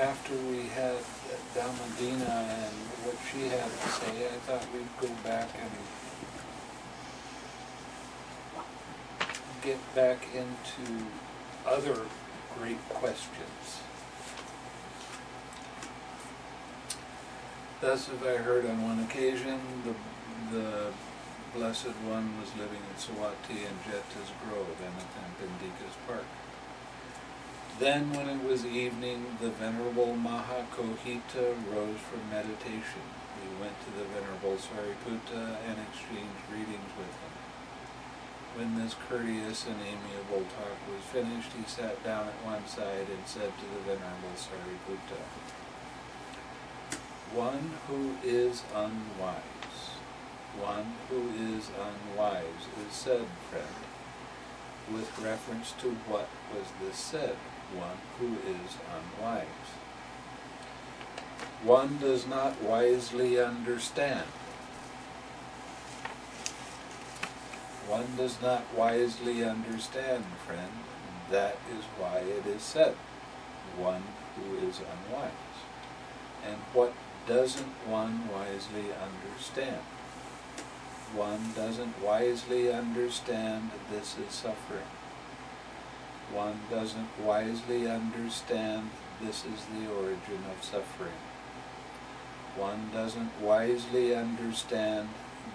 after we had Damadina and what she had to say, I thought we'd go back and get back into other great questions. Thus have I heard on one occasion, the Blessed One was living in Sawati and Jeta's Grove, and at Bindika's Park. Then, when it was evening, the Venerable Mahakohita rose from meditation. He went to the Venerable Sariputta and exchanged greetings with him. When this courteous and amiable talk was finished, he sat down at one side and said to the Venerable Sariputta, "One who is unwise, one who is unwise is said, friend." With reference to what was this said? One who is unwise. One does not wisely understand. One does not wisely understand, friend. That is why it is said, one who is unwise. And what doesn't one wisely understand? One doesn't wisely understand this is suffering. One doesn't wisely understand this is the origin of suffering. One doesn't wisely understand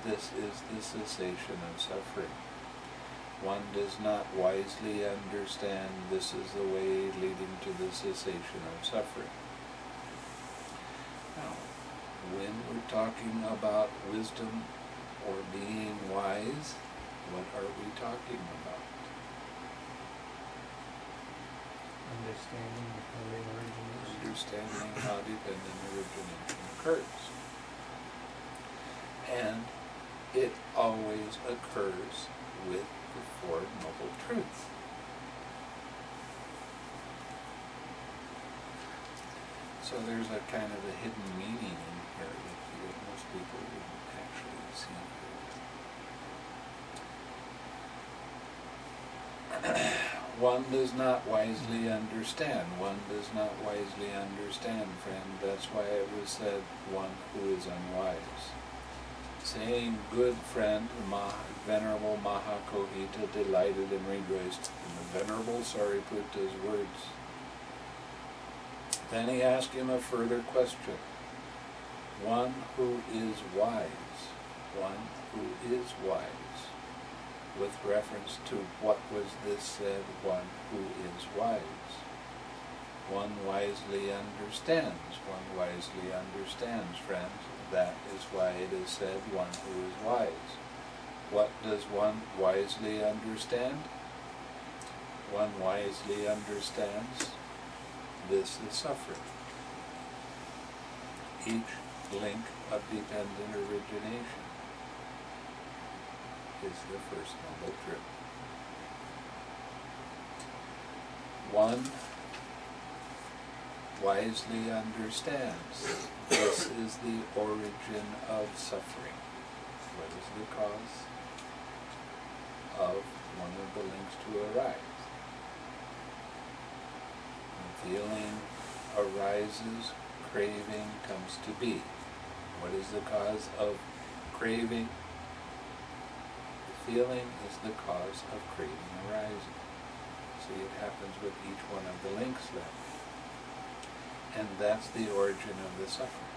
this is the cessation of suffering. One does not wisely understand this is the way leading to the cessation of suffering. Now, when we're talking about wisdom or being wise, what are we talking about? Understanding how the origination. Understanding how dependent origination occurs. And it always occurs with the Four Noble Truths. So there's a kind of a hidden meaning in here that most people wouldn't actually see. One does not wisely understand. One does not wisely understand, friend. That's why it was said, one who is unwise. Saying, good friend, Venerable Mahakohita delighted and rejoiced in the Venerable Sariputta's words. Then he asked him a further question. One who is wise, one who is wise. With reference to what was this said, one who is wise. One wisely understands, friends. That is why it is said, one who is wise. What does one wisely understand? One wisely understands this is suffering. Each link of dependent origination is the first noble truth. One wisely understands this is the origin of suffering. What is the cause of one of the links to arise? When feeling arises, craving comes to be. What is the cause of craving? The feeling is the cause of craving arising. See, it happens with each one of the links then. And that's the origin of the suffering.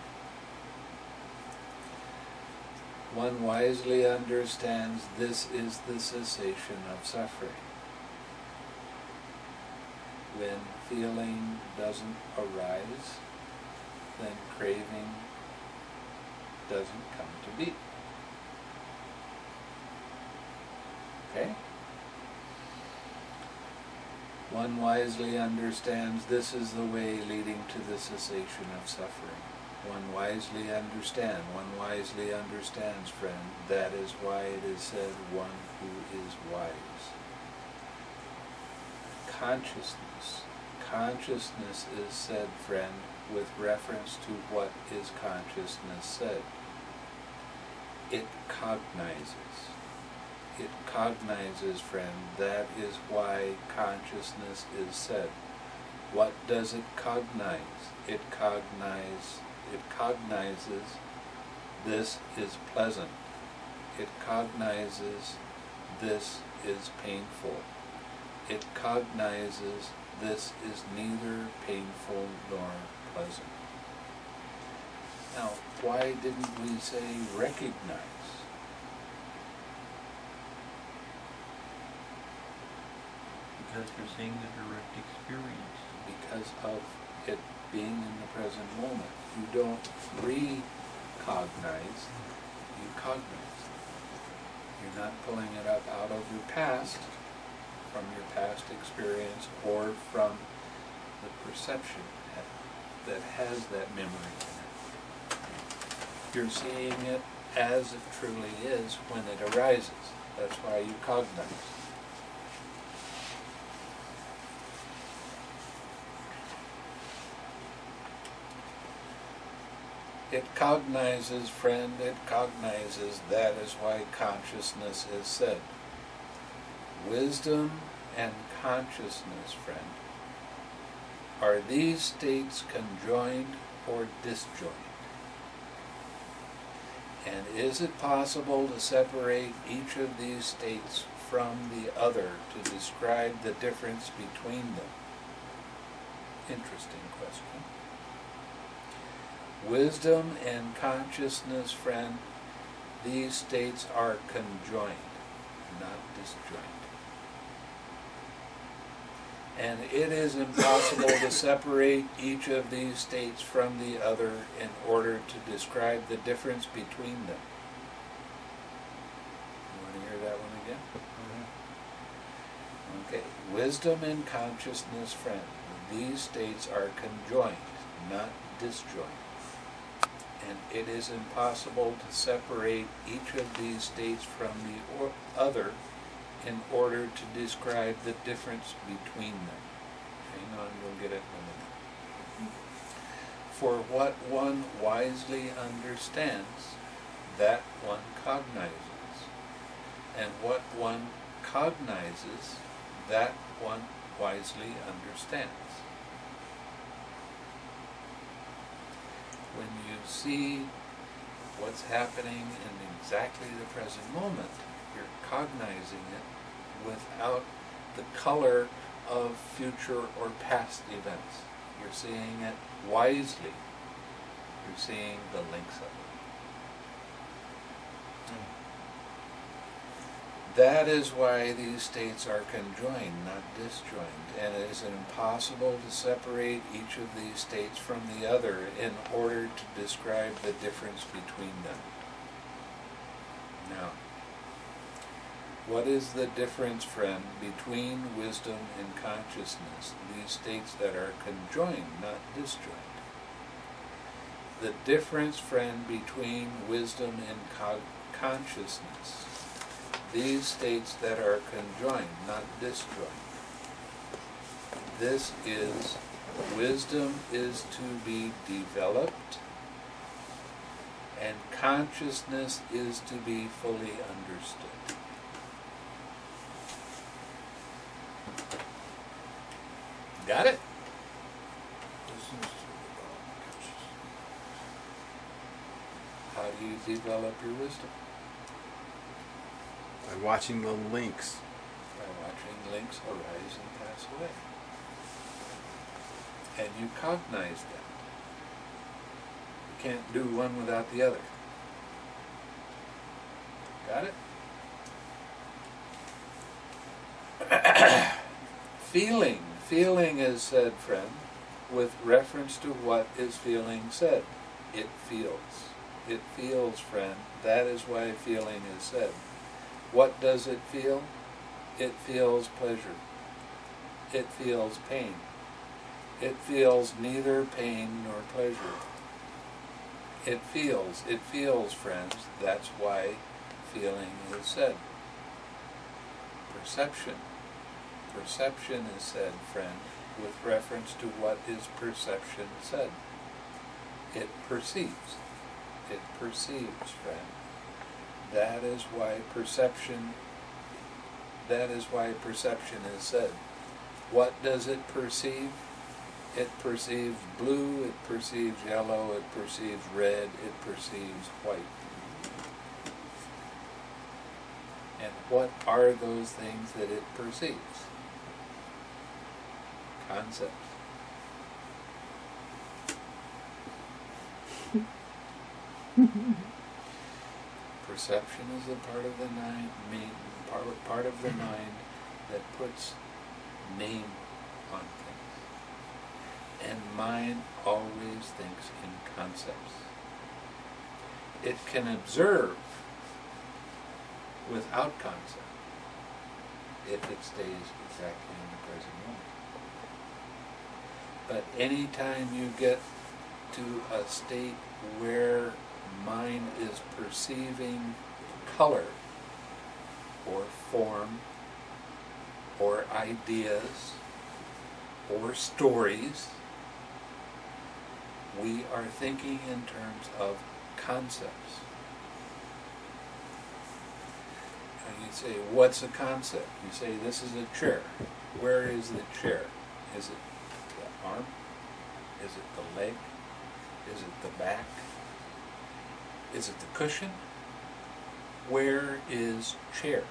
One wisely understands this is the cessation of suffering. When feeling doesn't arise, then craving doesn't come to be. Okay? One wisely understands this is the way leading to the cessation of suffering. One wisely understands, friend. That is why it is said, one who is wise. Consciousness is said, friend, with reference to what is consciousness said. It cognizes. It cognizes, friend. That is why consciousness is said. What does it cognize? It cognizes this is pleasant. It cognizes this is painful. It cognizes this is neither painful nor pleasant. Now, why didn't we say recognize? Because you're seeing the direct experience. Because of it being in the present moment. You don't recognize, you cognize. You're not pulling it up out of your past, from your past experience, or from the perception that has that memory in it. You're seeing it as it truly is when it arises. That's why you cognize. It cognizes, friend, it cognizes. That is why consciousness is said. Wisdom and consciousness, friend, are these states conjoined or disjoined? And is it possible to separate each of these states from the other to describe the difference between them? Interesting question. Wisdom and consciousness, friend, these states are conjoined, not disjoined. And it is impossible to separate each of these states from the other in order to describe the difference between them. You want to hear that one again? Okay. Wisdom and consciousness, friend, these states are conjoined, not disjoined. And it is impossible to separate each of these states from the other in order to describe the difference between them. Hang on, you'll get it in a minute. For what one wisely understands, that one cognizes. And what one cognizes, that one wisely understands. When you see what's happening in exactly the present moment, you're cognizing it without the color of future or past events. You're seeing it wisely. You're seeing the links of it. That is why these states are conjoined, not disjoined, and it is impossible to separate each of these states from the other in order to describe the difference between them. Now, what is the difference, friend, between wisdom and consciousness, these states that are conjoined, not disjoined? The difference, friend, between wisdom and consciousness, these states that are conjoined, not disjoined. This is, wisdom is to be developed, and consciousness is to be fully understood. Got it? How do you develop your wisdom? By watching the links. By watching links arise and pass away. And you cognize them. You can't do one without the other. Got it? Feeling. Feeling is said, friend, with reference to what is feeling said. It feels. It feels, friend. That is why feeling is said. What does it feel? It feels pleasure. It feels pain. It feels neither pain nor pleasure. It feels, friends. That's why feeling is said. Perception. Perception is said, friend, with reference to what is perception said. It perceives. It perceives, friend. That is why perception is said. What does it perceive? It perceives blue, it perceives yellow, it perceives red, it perceives white. And what are those things that it perceives? Concepts. Perception is a part of the part of the mind that puts name on things. And mind always thinks in concepts. It can observe without concept if it stays exactly in the present moment. But anytime you get to a state where mind is perceiving color or form or ideas or stories, we are thinking in terms of concepts. And you say, what's a concept? You say, this is a chair. Where is the chair? Is it the arm? Is it the leg? Is it the back? Is it the cushion? Where is chair?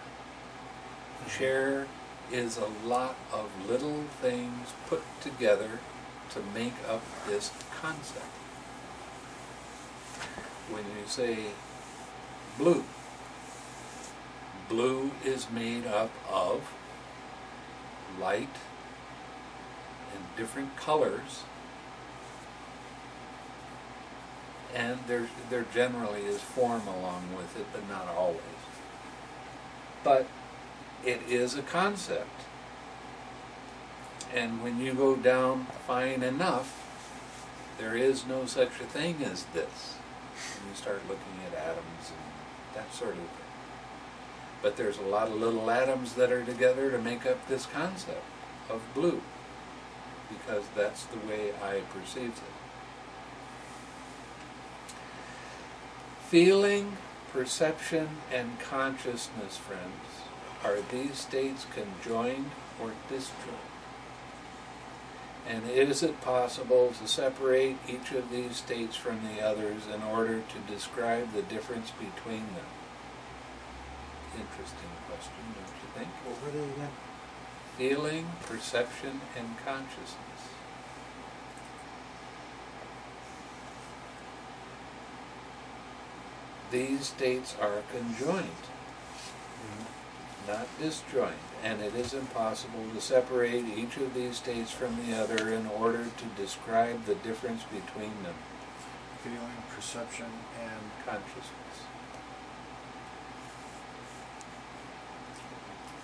Chair is a lot of little things put together to make up this concept. When you say blue, blue is made up of light and different colors, and there generally is form along with it, but not always. But it is a concept. And when you go down fine enough, there is no such a thing as this. And you start looking at atoms and that sort of thing. But there's a lot of little atoms that are together to make up this concept of blue, because that's the way I perceive it. Feeling, perception, and consciousness, friends, are these states conjoined or disjoined? And is it possible to separate each of these states from the others in order to describe the difference between them? Interesting question, don't you think? What were they again? Feeling, perception, and consciousness. These states are conjoined, not disjoined, and it is impossible to separate each of these states from the other in order to describe the difference between them. Feeling, perception, and Consciousness.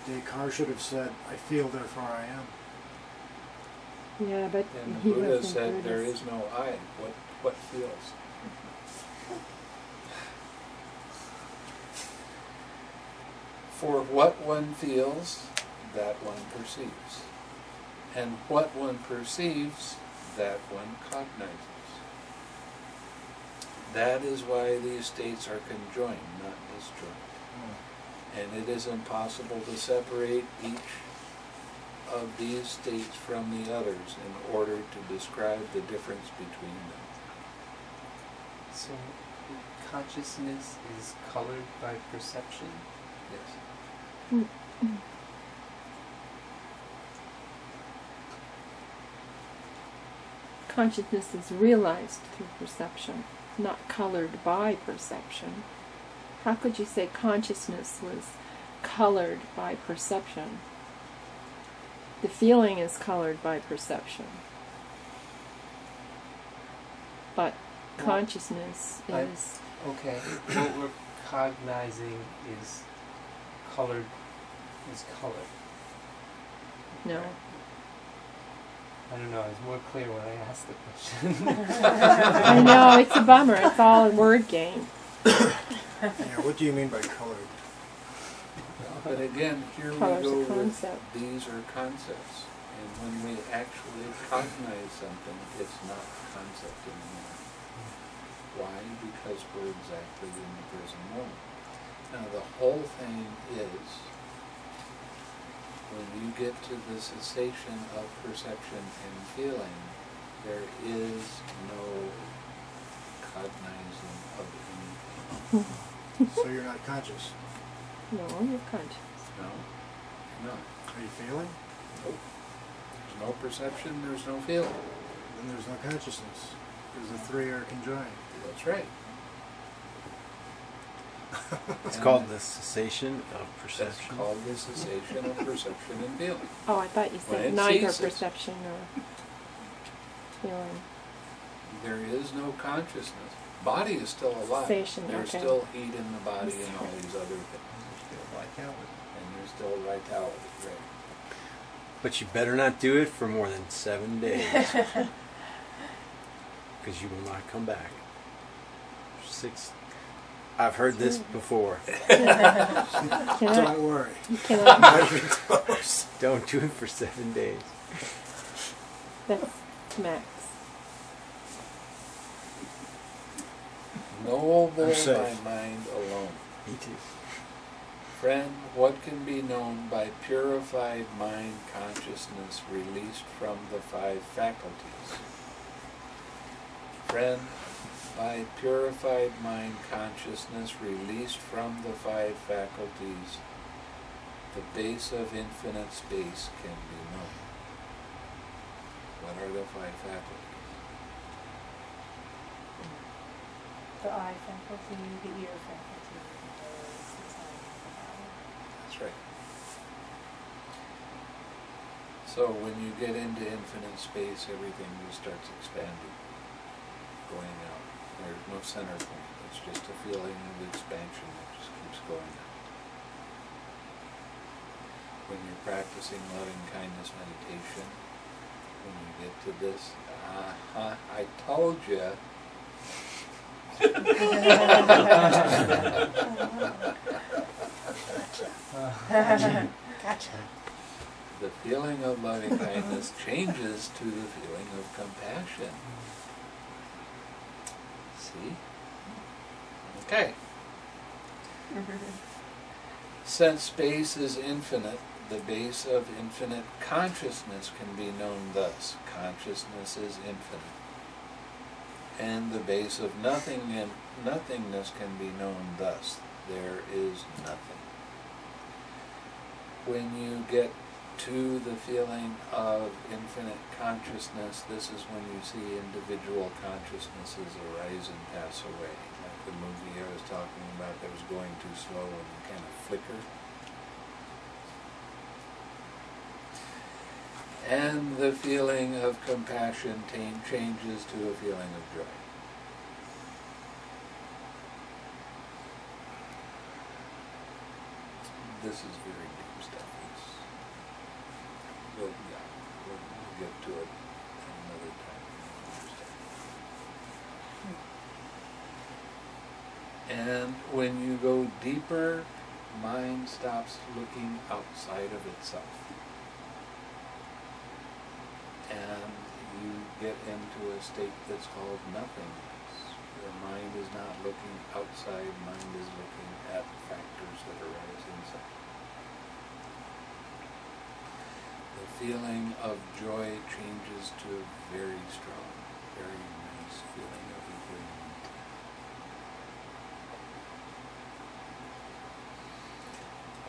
Descartes should have said, I feel, therefore I am. Yeah, but And the he Buddha wasn't said there Buddhist. is no I. What feels? For what one feels, that one perceives. And what one perceives, that one cognizes. That is why these states are conjoined, not disjoined. And it is impossible to separate each of these states from the others in order to describe the difference between them. So, consciousness is colored by perception? Yes. Consciousness is realized through perception, not colored by perception. How could you say consciousness was colored by perception? The feeling is colored by perception. But consciousness is... Okay, what we're cognizing is colored, No. I don't know, I was more clear when I asked the question. I know, it's a bummer. It's all a word game. Yeah, what do you mean by colored? But again, here we Color's go a concept. with these are concepts. And when we actually cognize something, it's not a concept anymore. Why? Because we're exactly in the present moment. Now the whole thing is, when you get to the cessation of perception and feeling, There is no cognizing of anything. So you're not conscious. No, you're conscious. No, no. Are you feeling? Nope. There's no perception, there's no feeling. Then there's no consciousness. Because the three are conjoined. That's right. It's And called the cessation of That's perception. called the cessation of perception and feeling. Oh, I thought you When said it neither ceases. perception nor feeling. There is no consciousness. Body is still alive. Cessation, There's okay. still heat in the body and all these other things. Vitality. And there's still vitality, right? But you better not do it for more than 7 days. Because you will not come back. 6. I've heard this before. Cannot, Don't worry. you cannot, Not even close. Don't do it for 7 days. that's max. Knowable I'm safe. by mind alone. Me too. Friend, what can be known by purified mind consciousness released from the 5 faculties? Friend, by purified mind consciousness released from the 5 faculties, the base of infinite space can be known. What are the 5 faculties? The eye faculty, the ear faculty, the nose, the tongue, the body. That's right. So when you get into infinite space, everything just starts expanding, going out. There's no center point. It's just a feeling of expansion that just keeps going out. When you're practicing loving kindness meditation, when you get to this, I told you. Gotcha. The feeling of loving kindness changes to the feeling of compassion. See? Okay. Since space is infinite, the base of infinite consciousness can be known thus. Consciousness is infinite. And the base of nothingness can be known thus. There is nothing. When you get to the feeling of infinite consciousness, this is when you see individual consciousnesses arise and pass away. Like the movie I was talking about that was going too slow and kind of flickered. And the feeling of compassion changes to a feeling of joy. This is very deep stuff. We'll get to it another time. And when you go deeper, mind stops looking outside of itself. And you get into a state that's called nothingness. Your mind is not looking outside, mind is looking at factors that arise inside. The feeling of joy changes to a very strong, very nice feeling of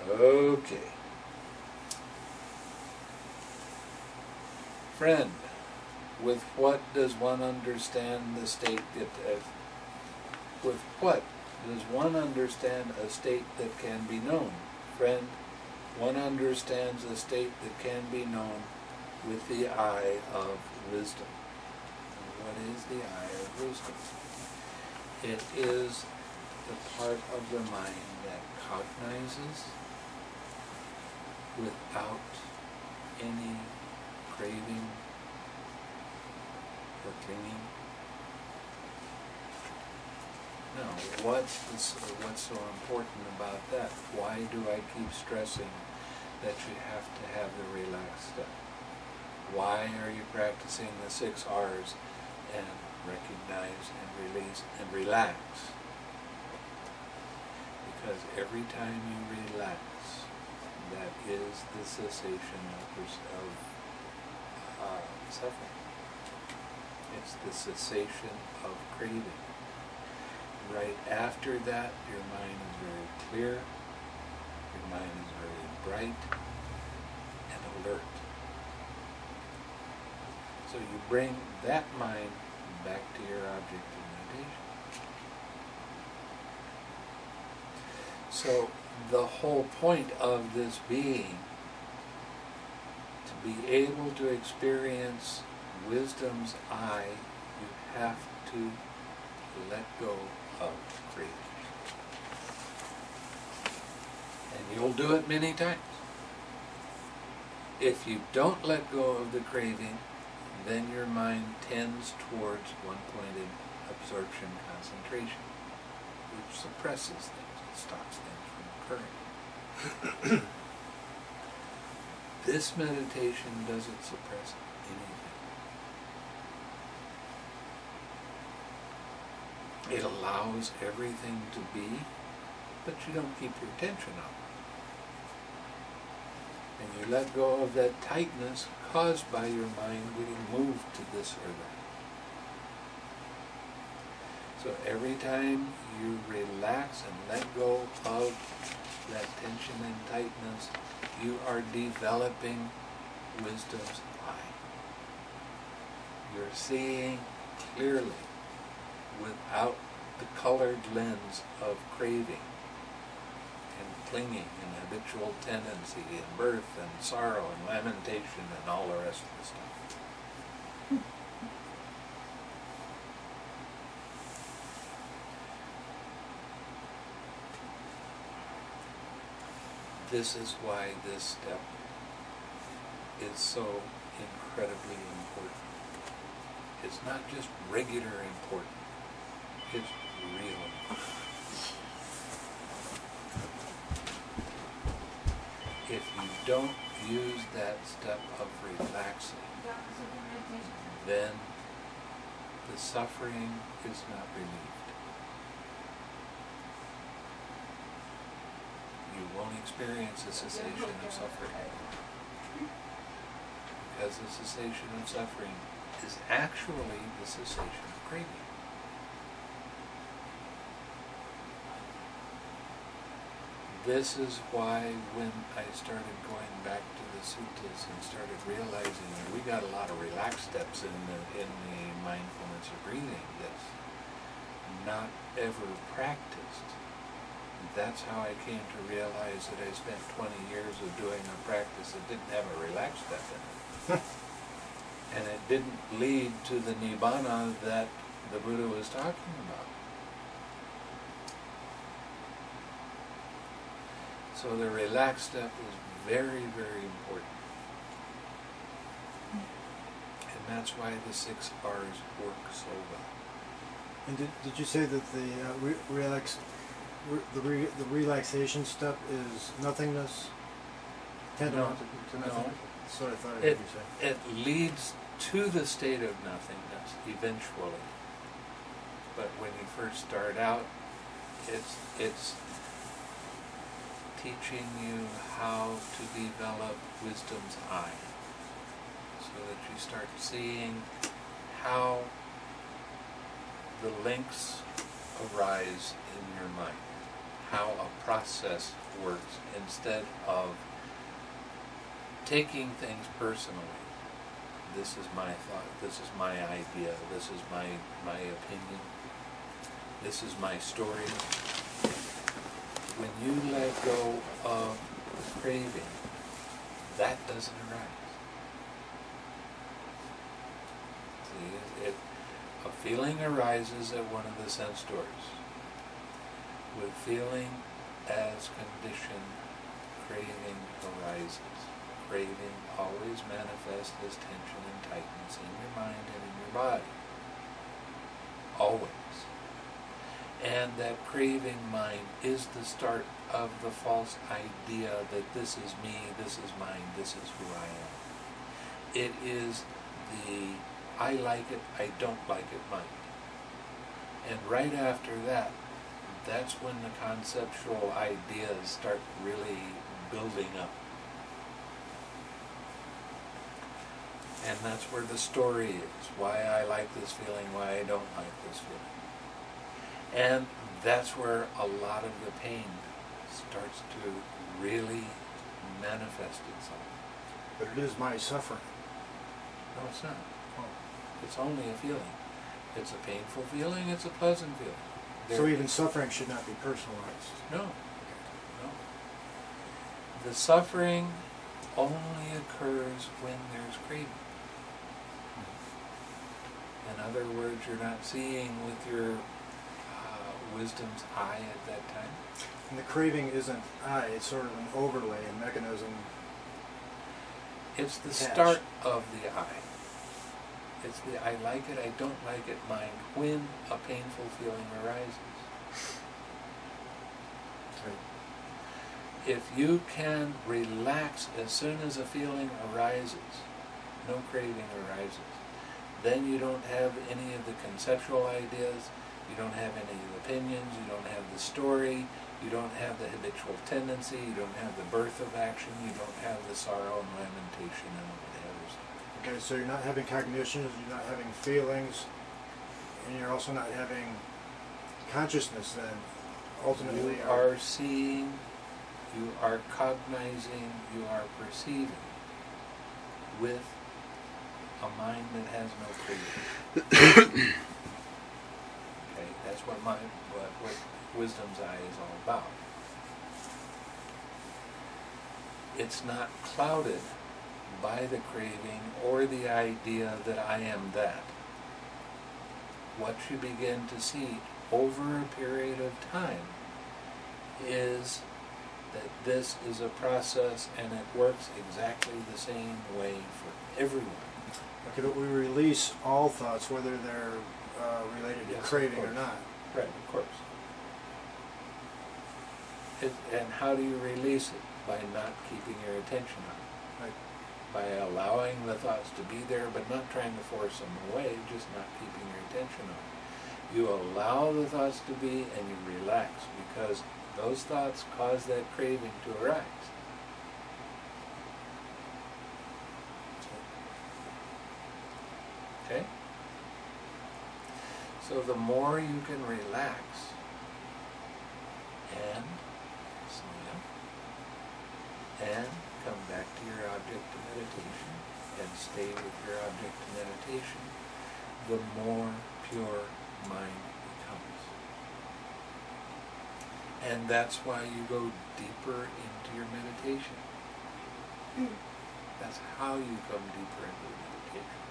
enjoyment. Okay. Friend, with what does one understand the state that with what does one understand a state that can be known? Friend, one understands a state that can be known with the eye of wisdom. And what is the eye of wisdom? It is the part of the mind that cognizes without any craving or clinging. Now, what's so important about that? Why do I keep stressing that you have to have the relaxed step? Why are you practicing the 6 R's and recognize and release and relax? Because every time you relax, that is the cessation of suffering. It's the cessation of craving. Right after that, your mind is very clear, your mind is very bright and alert. So you bring that mind back to your object of meditation. So the whole point of this being, to be able to experience wisdom's eye, you have to let go of craving. And you'll do it many times. If you don't let go of the craving, then your mind tends towards one-pointed absorption concentration, which suppresses things, it stops things from occurring. This meditation doesn't suppress anything. It allows everything to be, but you don't keep your attention on it. And you let go of that tightness caused by your mind getting moved to this or that. So every time you relax and let go of that tension and tightness, you are developing wisdom's eye. You're seeing clearly without the colored lens of craving and clinging and habitual tendency and birth and sorrow and lamentation and all the rest of the stuff. This is why this step is so incredibly important. It's not just regular important, it's real important. If you don't use that step of relaxing, then the suffering is not relieved. You won't experience a cessation of suffering. Because the cessation of suffering is actually the cessation of craving. This is why when I started going back to the suttas and started realizing that we got a lot of relaxed steps in the mindfulness of breathing that's not ever practiced. That's how I came to realize that I spent 20 years of doing a practice that didn't have a relaxed step in it. And it didn't lead to the nibbana that the Buddha was talking about. So the relaxed step is very, very important. And that's why the 6 R's work so well. And did you say that the relaxation step is nothingness? Tantamount to nothing? No. That's what I thought I heard you say. It leads to the state of nothingness eventually. But when you first start out, it's teaching you how to develop wisdom's eye, so that you start seeing how the links arise in your mind, how a process works, instead of taking things personally. This is my thought, this is my idea, this is my opinion, this is my story. When you let go of craving, that doesn't arise. See, a feeling arises at one of the sense doors. With feeling as condition, craving arises. Craving always manifests as tension and tightness in your mind and in your body. Always. And that craving mind is the start of the false idea that this is me, this is mine, this is who I am. It is the I like it, I don't like it mind. And right after that, that's when the conceptual ideas start really building up. And that's where the story is, why I like this feeling, why I don't like this feeling. And that's where a lot of the pain starts to really manifest itself. But it is my suffering. No, it's not. Oh. It's only a feeling. It's a painful feeling, it's a pleasant feeling. So even suffering should not be personalized. No. No. The suffering only occurs when there's craving. In other words, you're not seeing with your wisdom's eye at that time. And the craving isn't I, it's sort of an overlay, a mechanism. It's the Attached. start of the I. It's the I like it, I don't like it mind when a painful feeling arises. If you can relax as soon as a feeling arises, no craving arises, then you don't have any of the conceptual ideas, you don't have any of the opinions, you don't have the story, you don't have the habitual tendency, you don't have the birth of action, you don't have the sorrow and lamentation and all the other stuff. Okay, so you're not having cognitions, you're not having feelings, and you're also not having consciousness then, ultimately. You are seeing, you are cognizing, you are perceiving with a mind that has no craving. Okay, that's what wisdom's eye is all about. It's not clouded by the craving or the idea that I am that. What you begin to see over a period of time is that this is a process and it works exactly the same way for everyone. Okay, but we release all thoughts, whether they're related to Yes, craving of or course. not. Right, of course. And how do you release it? By not keeping your attention on it. Right. By allowing the thoughts to be there, but not trying to force them away, just not keeping your attention on it. You allow the thoughts to be and you relax, because those thoughts cause that craving to arise. Okay? So the more you can relax and slow and come back to your object of meditation and stay with your object of meditation, the more pure mind becomes. And that's why you go deeper into your meditation. That's how you come deeper into the meditation.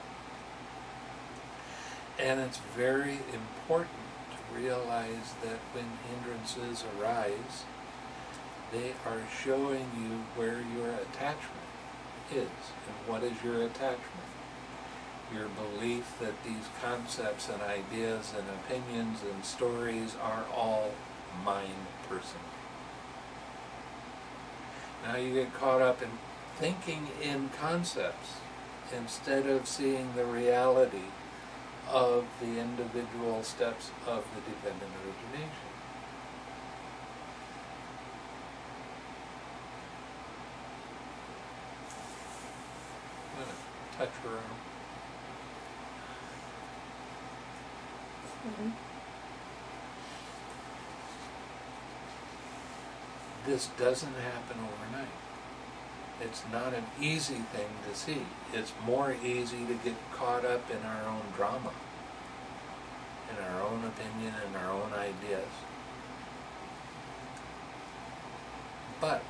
And it's very important to realize that when hindrances arise, they are showing you where your attachment is. And what is your attachment? Your belief that these concepts and ideas and opinions and stories are all mine personal. Now you get caught up in thinking in concepts instead of seeing the reality of the individual steps of the dependent origination. I'm going to touch her arm. This doesn't happen overnight. It's not an easy thing to see. It's more easy to get caught up in our own drama, in our own opinion, and our own ideas. But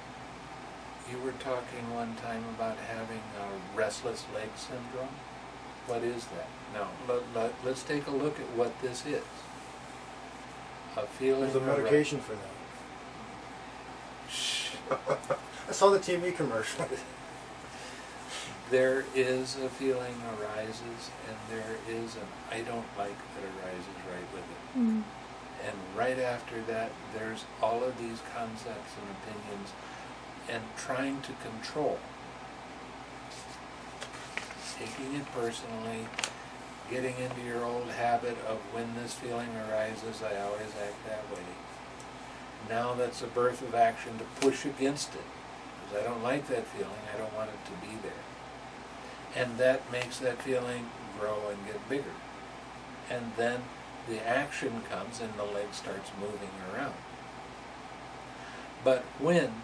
you were talking one time about having a restless leg syndrome. What is that? Now, let's take a look at what this is. A feeling There's a medication for that. I saw the TV commercial. There is a feeling arises, and there is an I don't like that arises right with it. Mm. And right after that, there's all of these concepts and opinions, and trying to control. Taking it personally, getting into your old habit of when this feeling arises, I always act that way. Now that's a birth of action to push against it. Because I don't like that feeling, I don't want it to be there. And that makes that feeling grow and get bigger. And then the action comes and the leg starts moving around. But when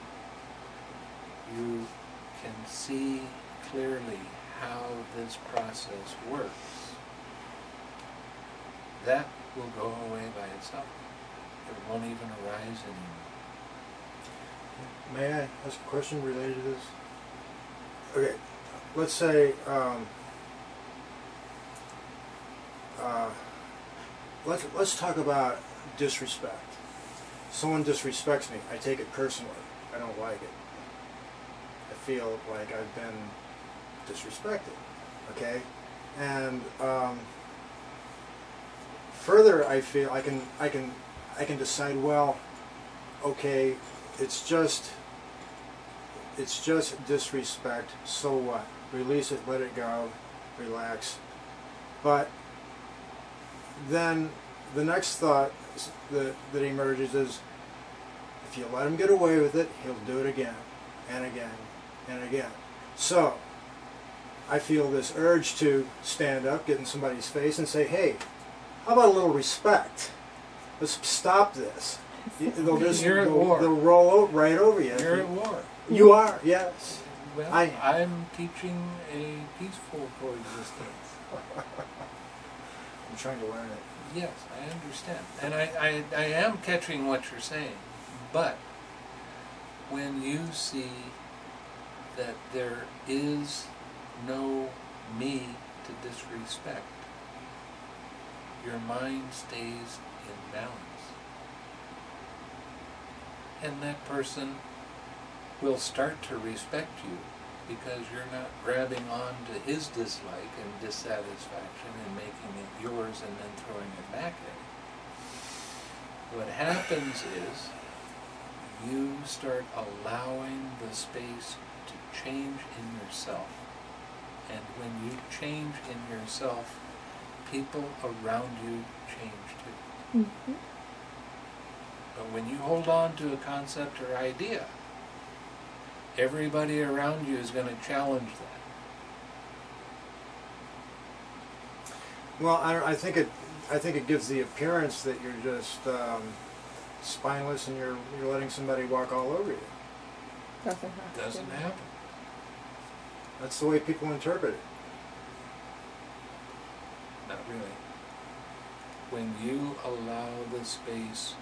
you can see clearly how this process works, that will go away by itself. It won't even arise anymore. May I ask a question related to this? Okay, let's say, let's talk about disrespect. Someone disrespects me, I take it personally. I don't like it. I feel like I've been disrespected. Okay, and further, I feel I can decide. Well, okay, it's just disrespect. So what? Release it, let it go, relax. But then the next thought that emerges is, if you let him get away with it, he'll do it again and again and again. So I feel this urge to stand up, get in somebody's face and say, hey, how about a little respect? Let's stop this. They'll just You're at war. They'll roll right over you. You're at war. You are, yes. Well, I'm teaching a peaceful coexistence. I'm trying to learn it. Yes, I understand. And I am catching what you're saying. But when you see that there is no me to disrespect, your mind stays in balance. And that person will start to respect you because you're not grabbing on to his dislike and dissatisfaction and making it yours and then throwing it back at him. What happens is you start allowing the space to change in yourself. And when you change in yourself, people around you change too. Mm-hmm. But when you hold on to a concept or idea, everybody around you is going to challenge that. Well, I think it gives the appearance that you're just spineless and you're letting somebody walk all over you. Doesn't happen. That's the way people interpret it. Not really. When you allow the space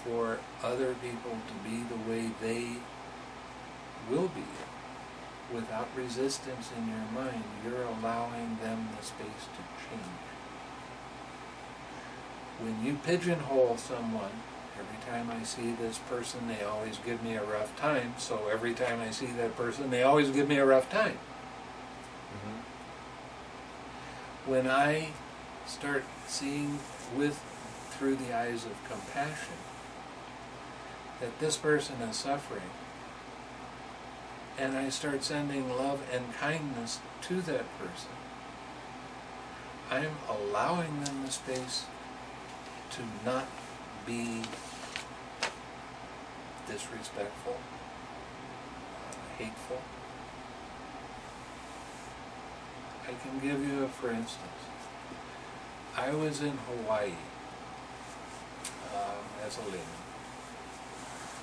for other people to be the way they will be, without resistance in your mind, you're allowing them the space to change. When you pigeonhole someone, every time I see this person, they always give me a rough time, so every time I see that person, they always give me a rough time. Mm-hmm. When I start seeing through the eyes of compassion, that this person is suffering, and I start sending love and kindness to that person, I'm allowing them the space to not be disrespectful, hateful. I can give you a for instance. I was in Hawaii as a layman.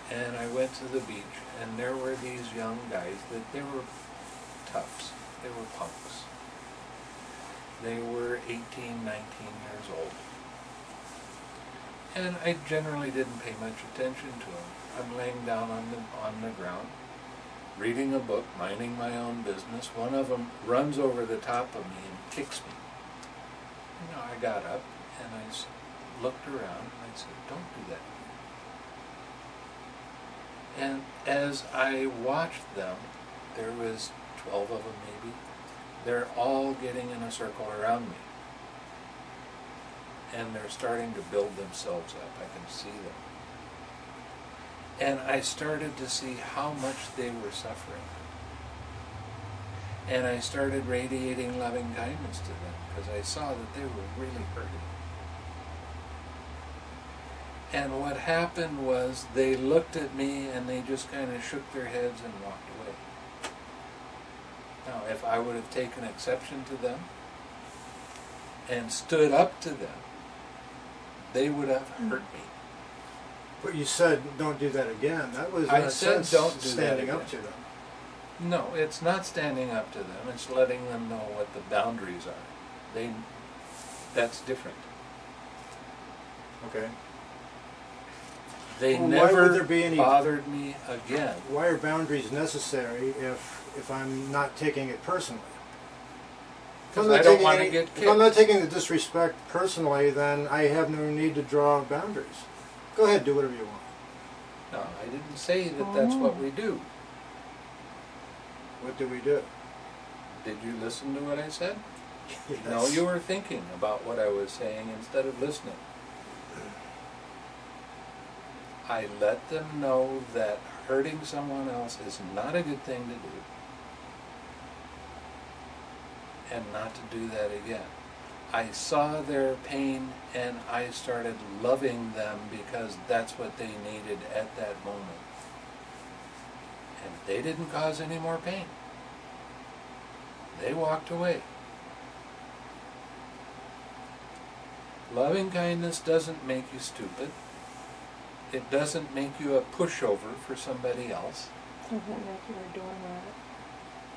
And I went to the beach, and there were these young guys that they were toughs. They were punks. They were 18, 19 years old. And I generally didn't pay much attention to them. I'm laying down on the ground, reading a book, minding my own business. One of them runs over the top of me and kicks me. You know, I got up, and I looked around, and I said, "Don't do that." And as I watched them, there was 12 of them maybe, they're all getting in a circle around me. And they're starting to build themselves up. I can see them. And I started to see how much they were suffering. And I started radiating loving kindness to them because I saw that they were really hurting. And what happened was they looked at me and they just kind of shook their heads and walked away. Now, if I would have taken exception to them and stood up to them, they would have hurt me. But you said don't do that again. That was, in I a said sense, don't do that standing up again. to them. No, it's not standing up to them. It's letting them know what the boundaries are. That's different. Okay. They Well, why never would there be any- bothered me again. Why are boundaries necessary if I'm not taking it personally? If I'm Because not I don't taking want to any- get If I'm not kicked. taking the disrespect personally, then I have no need to draw boundaries. Go ahead, do whatever you want. No, I didn't say that that's what we do. What do we do? Did you listen to what I said? Yes. No, you were thinking about what I was saying instead of listening. I let them know that hurting someone else is not a good thing to do, and not to do that again. I saw their pain and I started loving them because that's what they needed at that moment. And they didn't cause any more pain. They walked away. Loving kindness doesn't make you stupid. It doesn't make you a pushover for somebody else. Doesn't make you a doormat.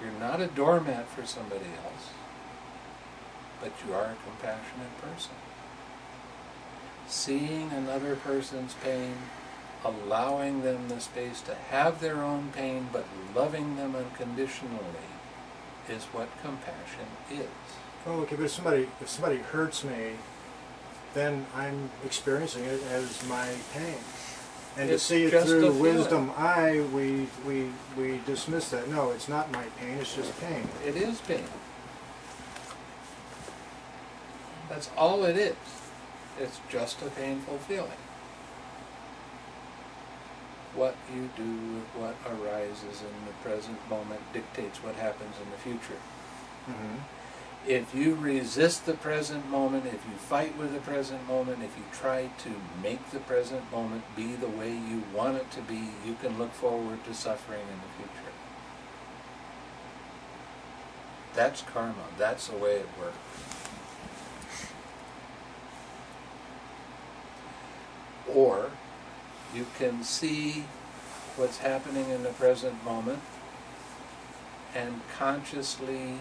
You're not a doormat for somebody else, but you are a compassionate person. Seeing another person's pain, allowing them the space to have their own pain, but loving them unconditionally is what compassion is. Oh, okay, but if somebody hurts me, then I'm experiencing it as my pain. And It's to see it just a through feeling. wisdom eye, we dismiss that. No, it's not my pain, it's just pain. It is pain. That's all it is. It's just a painful feeling. What you do with what arises in the present moment dictates what happens in the future. Mm-hmm. If you resist the present moment, if you fight with the present moment, if you try to make the present moment be the way you want it to be, you can look forward to suffering in the future. That's karma. That's the way it works. Or you can see what's happening in the present moment and consciously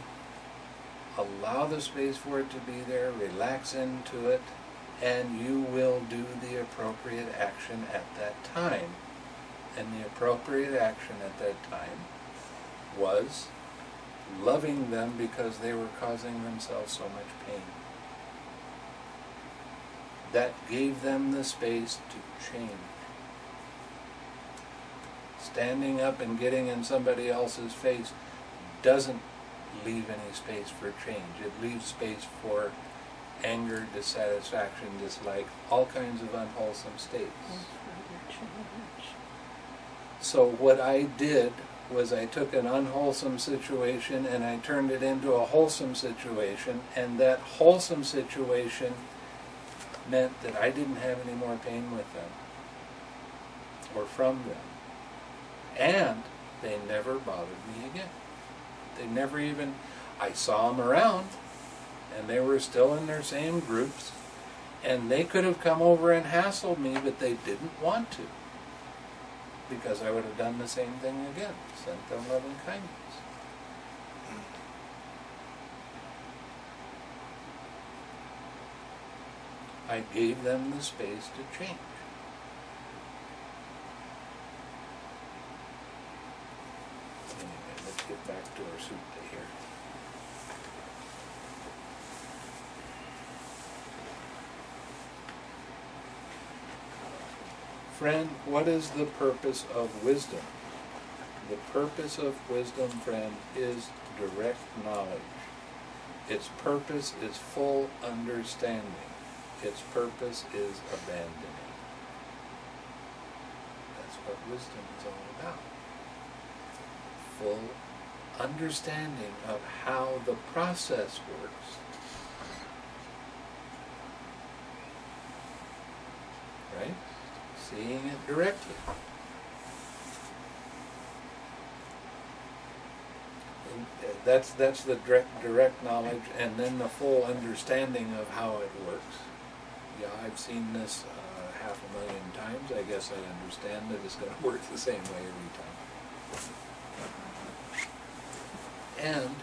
allow the space for it to be there, relax into it, and you will do the appropriate action at that time. And the appropriate action at that time was loving them because they were causing themselves so much pain. That gave them the space to change. Standing up and getting in somebody else's face doesn't leave any space for change. It leaves space for anger, dissatisfaction, dislike, all kinds of unwholesome states. So what I did was I took an unwholesome situation and I turned it into a wholesome situation, and that wholesome situation meant that I didn't have any more pain with them or from them. And they never bothered me again. They never even, I saw them around, and they were still in their same groups, and they could have come over and hassled me, but they didn't want to, because I would have done the same thing again, sent them love and kindness. I gave them the space to change. Anyway, let's get back to our sutta here. Friend, what is the purpose of wisdom? The purpose of wisdom, friend, is direct knowledge. Its purpose is full understanding. Its purpose is abandoning. That's what wisdom is all about. Full understanding of how the process works. Right? Seeing it directly. that's the direct knowledge, and then the full understanding of how it works. Yeah, I've seen this 500,000 times. I guess I understand that it's going to work the same way every time. And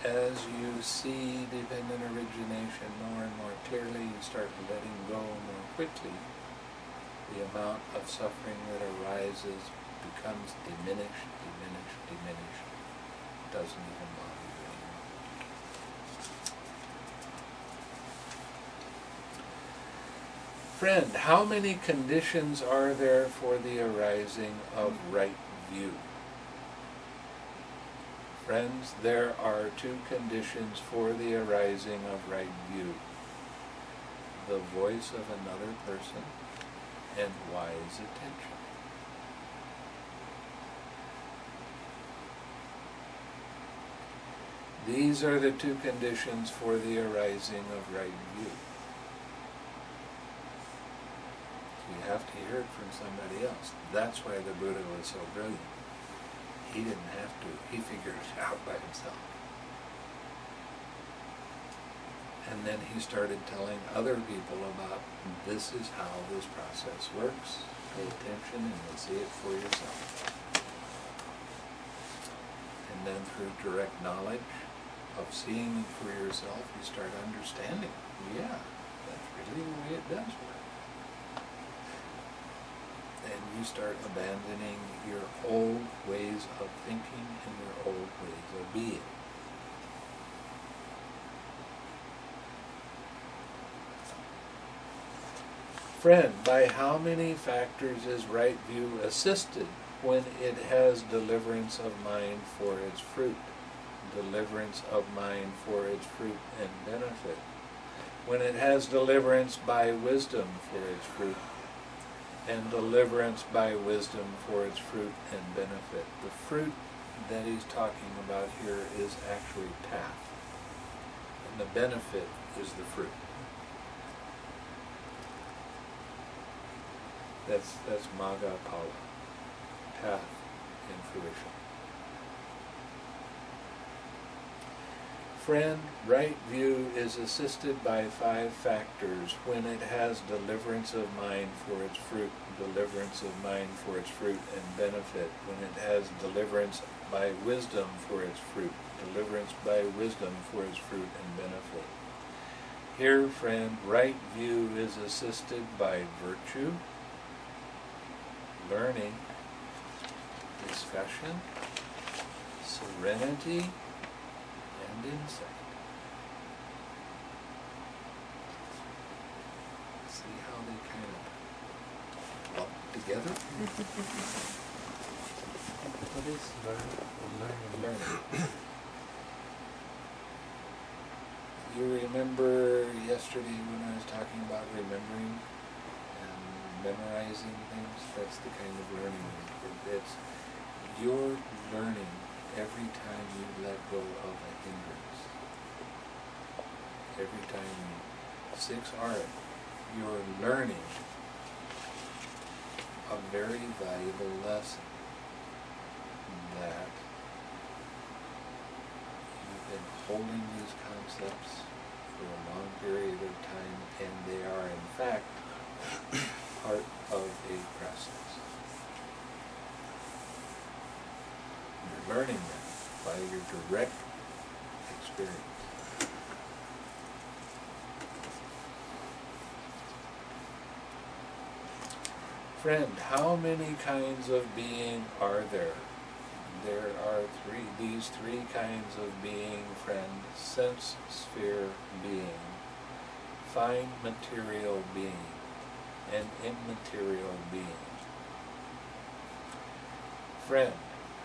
as you see dependent origination more and more clearly, you start letting go more quickly. The amount of suffering that arises becomes diminished, doesn't even bother you anymore. Friend, how many conditions are there for the arising of right view? Friends, there are 2 conditions for the arising of right view. The voice of another person and wise attention. These are the 2 conditions for the arising of right view. So you have to hear it from somebody else. That's why the Buddha was so brilliant. He didn't have to. He figured it out by himself. And then he started telling other people about this is how this process works. Pay attention and you'll see it for yourself. And then through direct knowledge of seeing it for yourself, you start understanding. Yeah, that's really the way it does work. And you start abandoning your old ways of thinking and your old ways of being. Friend, by how many factors is right view assisted when it has deliverance of mind for its fruit? Deliverance of mind for its fruit and benefit. When it has deliverance by wisdom for its fruit, and deliverance by wisdom for its fruit and benefit. The fruit that he's talking about here is actually path, and the benefit is the fruit. That's Magga Phala, path and fruition. Friend, right view is assisted by 5 factors when it has deliverance of mind for its fruit, deliverance of mind for its fruit and benefit, when it has deliverance by wisdom for its fruit, deliverance by wisdom for its fruit and benefit. Here, friend, right view is assisted by virtue, learning, discussion, serenity, and insight. See how they kind of lump together? What is learning? You remember yesterday when I was talking about remembering and memorizing things? That's the kind of learning. It's you're learning every time you let go of a hindrance. Every time you 6R, you're learning a very valuable lesson that you've been holding these concepts for a long period of time, and they are in fact part of a process. You're learning them by your direct experience. Friend, how many kinds of being are there? There are these three kinds of being, friend: sense sphere being, fine material being, and immaterial being. Friend,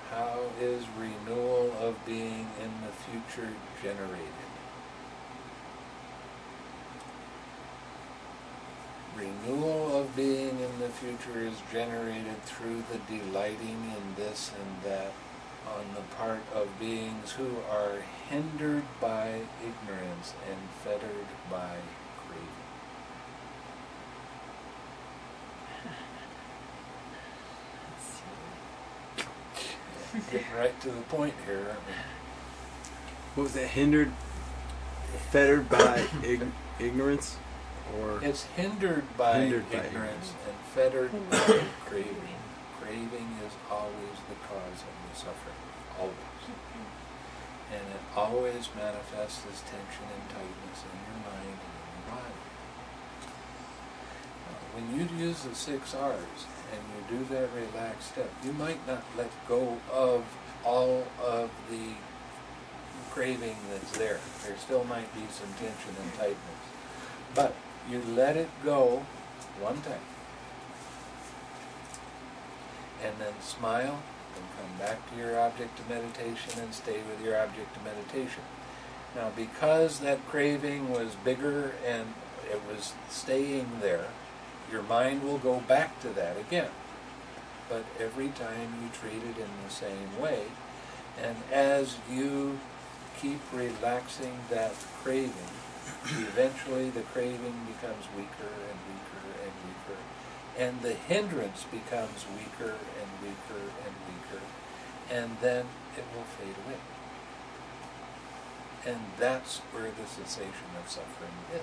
how is renewal of being in the future generated? Renewal of being in the future is generated through the delighting in this and that on the part of beings who are hindered by ignorance and fettered by craving. Getting right to the point here, aren't we? What was it? Hindered, fettered by ignorance, or It's hindered by Hindered by ignorance and fettered by craving. Craving is always the cause of the suffering, always. And it always manifests as tension and tightness in your mind and in your body. When you use the 6 R's and you do that relaxed step, you might not let go of all of the craving that's there. There still might be some tension and tightness. But you let it go one time. And then smile and come back to your object of meditation and stay with your object of meditation. Now, because that craving was bigger and it was staying there, your mind will go back to that again. But every time you treat it in the same way, and as you keep relaxing that craving, eventually the craving becomes weaker and weaker and weaker, and the hindrance becomes weaker and weaker and weaker, and then it will fade away. And that's where the cessation of suffering is.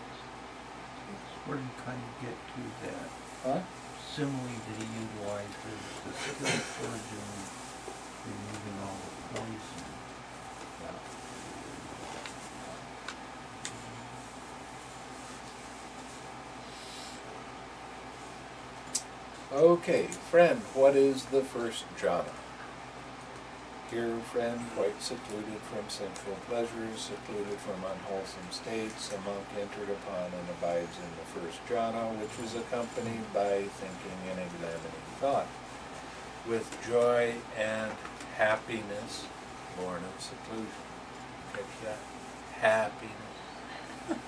Where do you kind of get to that Huh? simile that he utilizes, the skill surgeon removing all the poison? Okay, friend, what is the first jhana? Here, friend, quite secluded from sensual pleasures, secluded from unwholesome states, a monk entered upon and abides in the first jhana, which is accompanied by thinking and examining thought, with joy and happiness born of seclusion. Catch that? Happiness.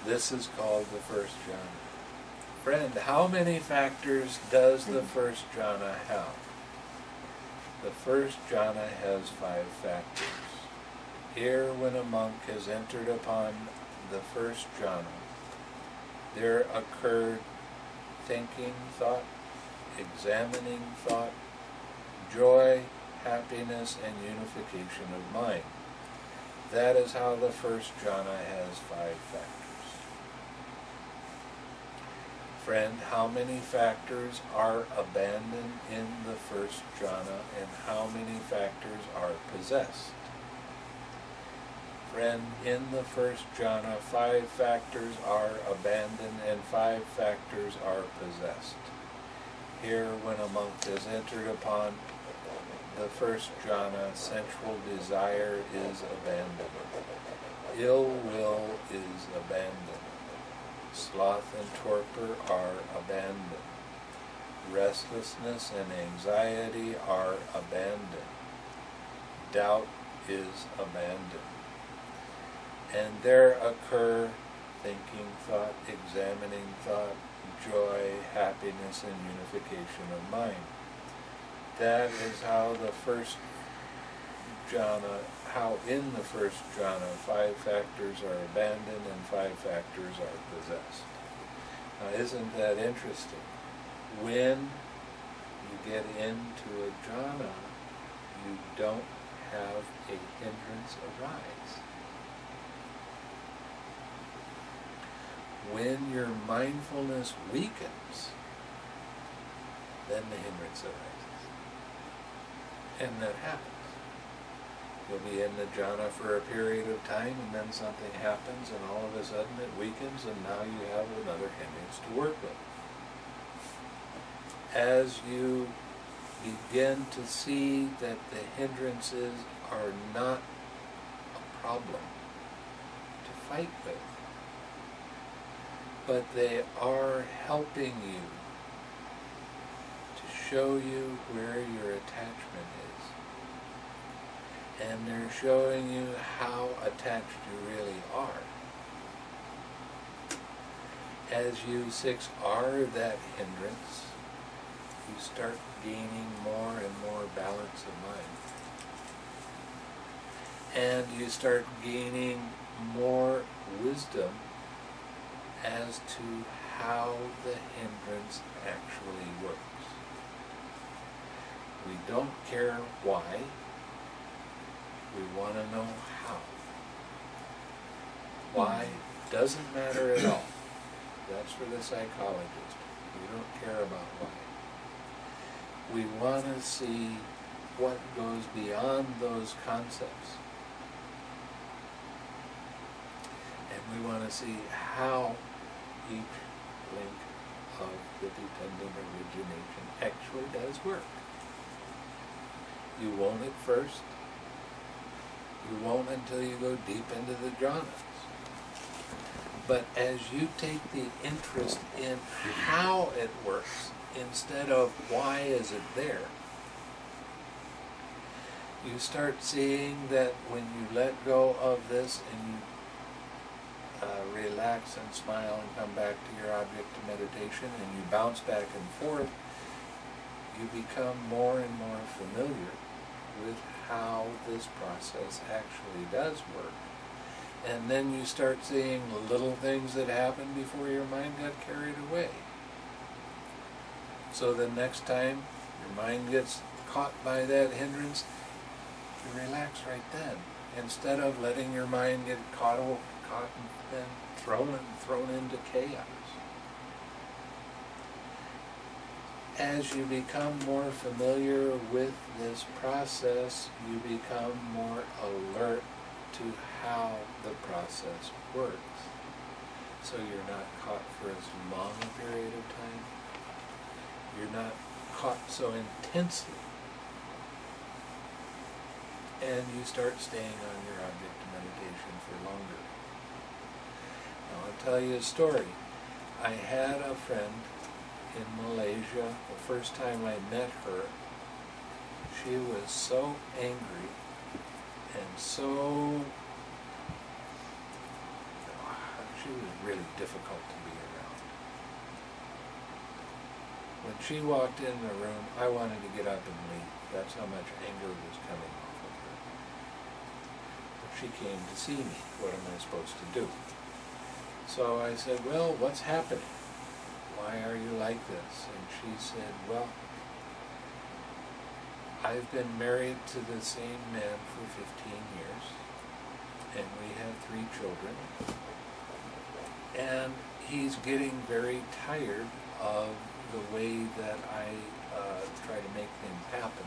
This is called the first jhana. Friend, how many factors does the first jhana have? The first jhana has 5 factors. Here, when a monk has entered upon the first jhana, there occurred thinking thought, examining thought, joy, happiness, and unification of mind. That is how the first jhana has 5 factors. Friend, how many factors are abandoned in the first jhana, and how many factors are possessed? Friend, in the first jhana, 5 factors are abandoned and 5 factors are possessed. Here, when a monk has entered upon the first jhana, sensual desire is abandoned. Ill will is abandoned. Sloth and torpor are abandoned. Restlessness and anxiety are abandoned. Doubt is abandoned. And there occur thinking thought, examining thought, joy, happiness, and unification of mind. That is how the first jhana, how in the first jhana 5 factors are abandoned and 5 factors are possessed. Now, isn't that interesting? When you get into a jhana, you don't have a hindrance arise. When your mindfulness weakens, then the hindrance arises. And that happens. You'll be in the jhana for a period of time, and then something happens, and all of a sudden it weakens, and now you have another hindrance to work with. As you begin to see that the hindrances are not a problem to fight with, but they are helping you to show you where your attachment is. And they're showing you how attached you really are. As you 6R that hindrance, you start gaining more and more balance of mind. And you start gaining more wisdom as to how the hindrance actually works. We don't care why. We want to know how. Why doesn't matter at all. That's for the psychologist. We don't care about why. We want to see what goes beyond those concepts. And we want to see how each link of the dependent origination actually does work. You won't at first. You won't until you go deep into the jhanas. But as you take the interest in how it works instead of why is it there, you start seeing that when you let go of this and you relax and smile and come back to your object of meditation and you bounce back and forth, you become more and more familiar with how this process actually does work. And then you start seeing the little things that happen before your mind got carried away. So the next time your mind gets caught by that hindrance, you relax right then, instead of letting your mind get caught and then thrown into chaos. As you become more familiar with this process, you become more alert to how the process works. So you're not caught for as long a period of time. You're not caught so intensely. And you start staying on your object of meditation for longer. Now I'll tell you a story. I had a friend in Malaysia. The first time I met her, she was so angry and so, she was really difficult to be around. When she walked in the room, I wanted to get up and leave. That's how much anger was coming off of her. But she came to see me. What am I supposed to do? So I said, well, what's happening? Why are you like this? And she said, well, I've been married to the same man for 15 years, and we have 3 children, and he's getting very tired of the way that I try to make things happen,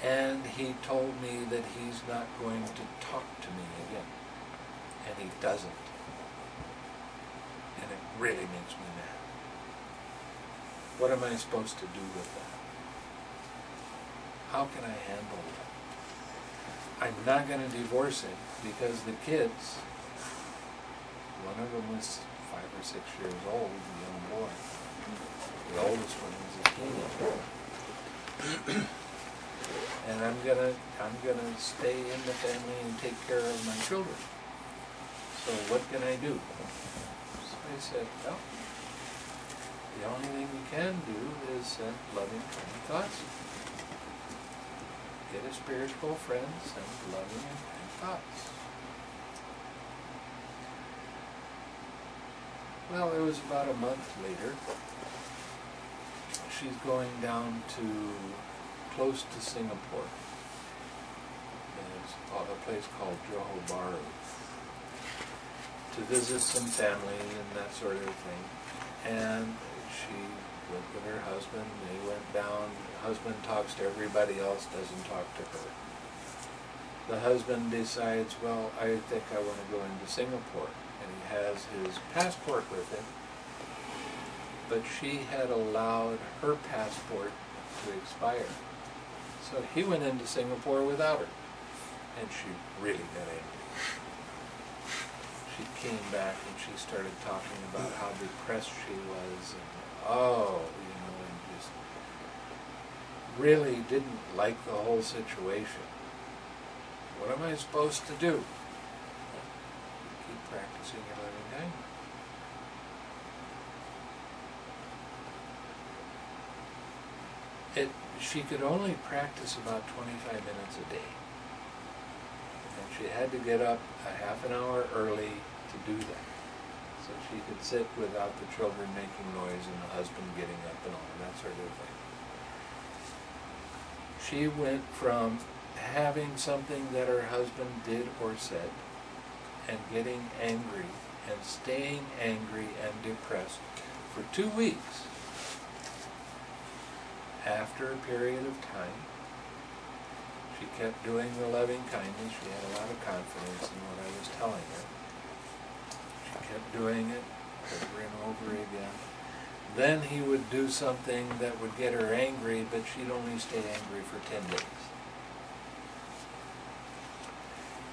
and he told me that he's not going to talk to me again, and he doesn't, and it really makes me mad. What am I supposed to do with that? How can I handle that? I'm not going to divorce him because the kids, one of them was 5 or 6 years old, a young boy. The oldest one was a teenager. And I'm gonna stay in the family and take care of my children. So what can I do? So I said, well, the only thing you can do is send loving, kind thoughts. Get a spiritual friend, send loving and kind thoughts. Well, it was about a month later. She's going down to close to Singapore. There's a place called Johor Bahru to visit some family and that sort of thing. And she went with her husband. They went down. The husband talks to everybody else, doesn't talk to her. The husband decides, well, I think I want to go into Singapore. And he has his passport with him. But she had allowed her passport to expire. So he went into Singapore without her. And she really got angry. She came back and she started talking about how depressed she was. And, and just really didn't like the whole situation. What am I supposed to do? Keep practicing your loving kindness. She could only practice about 25 minutes a day. And she had to get up a half an hour early to do that. So she could sit without the children making noise and the husband getting up and all that sort of thing. she went from having something that her husband did or said and getting angry and staying angry and depressed for 2 weeks. After a period of time, she kept doing the loving kindness. She had a lot of confidence in what I was telling her. She kept doing it over and over again. Then he would do something that would get her angry, but she'd only stay angry for 10 days.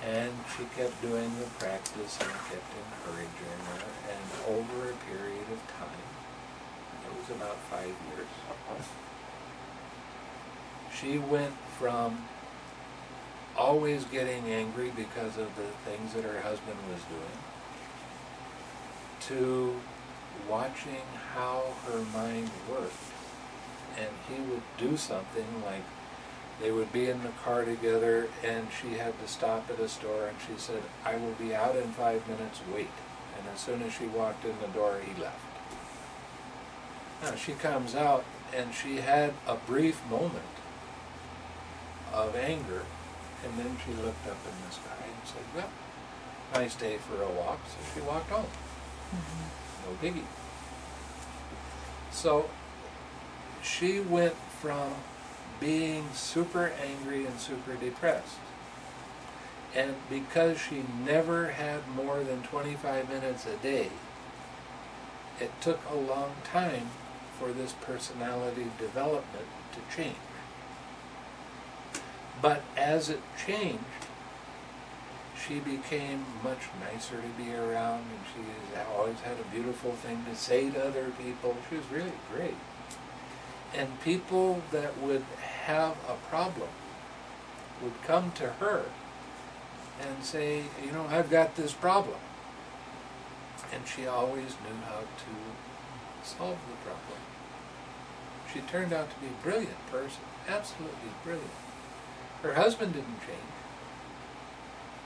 And she kept doing the practice and kept encouraging her, and over a period of time, it was about 5 years, she went from always getting angry because of the things that her husband was doing to watching how her mind worked. And he would do something like, they would be in the car together and she had to stop at a store, and she said, "I will be out in 5 minutes, wait." And as soon as she walked in the door, he left. Now she comes out and she had a brief moment of anger, and then she looked up in the sky and said, "Well, nice day for a walk," so she walked home. No biggie. So she went from being super angry and super depressed, and because she never had more than 25 minutes a day, it took a long time for this personality development to change. But as it changed, she became much nicer to be around, and she always had a beautiful thing to say to other people. She was really great. And people that would have a problem would come to her and say, "You know, I've got this problem." And she always knew how to solve the problem. She turned out to be a brilliant person, absolutely brilliant. Her husband didn't change.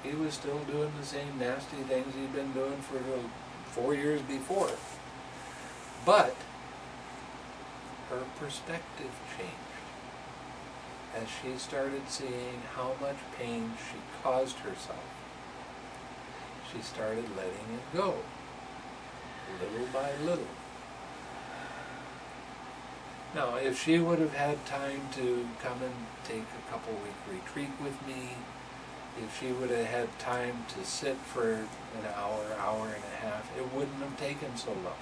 He was still doing the same nasty things he'd been doing for 4 years before. But her perspective changed as she started seeing how much pain she caused herself. She started letting it go, little by little. Now, if she would have had time to come and take a couple-week retreat with me, if she would have had time to sit for an hour, hour and a half, it wouldn't have taken so long.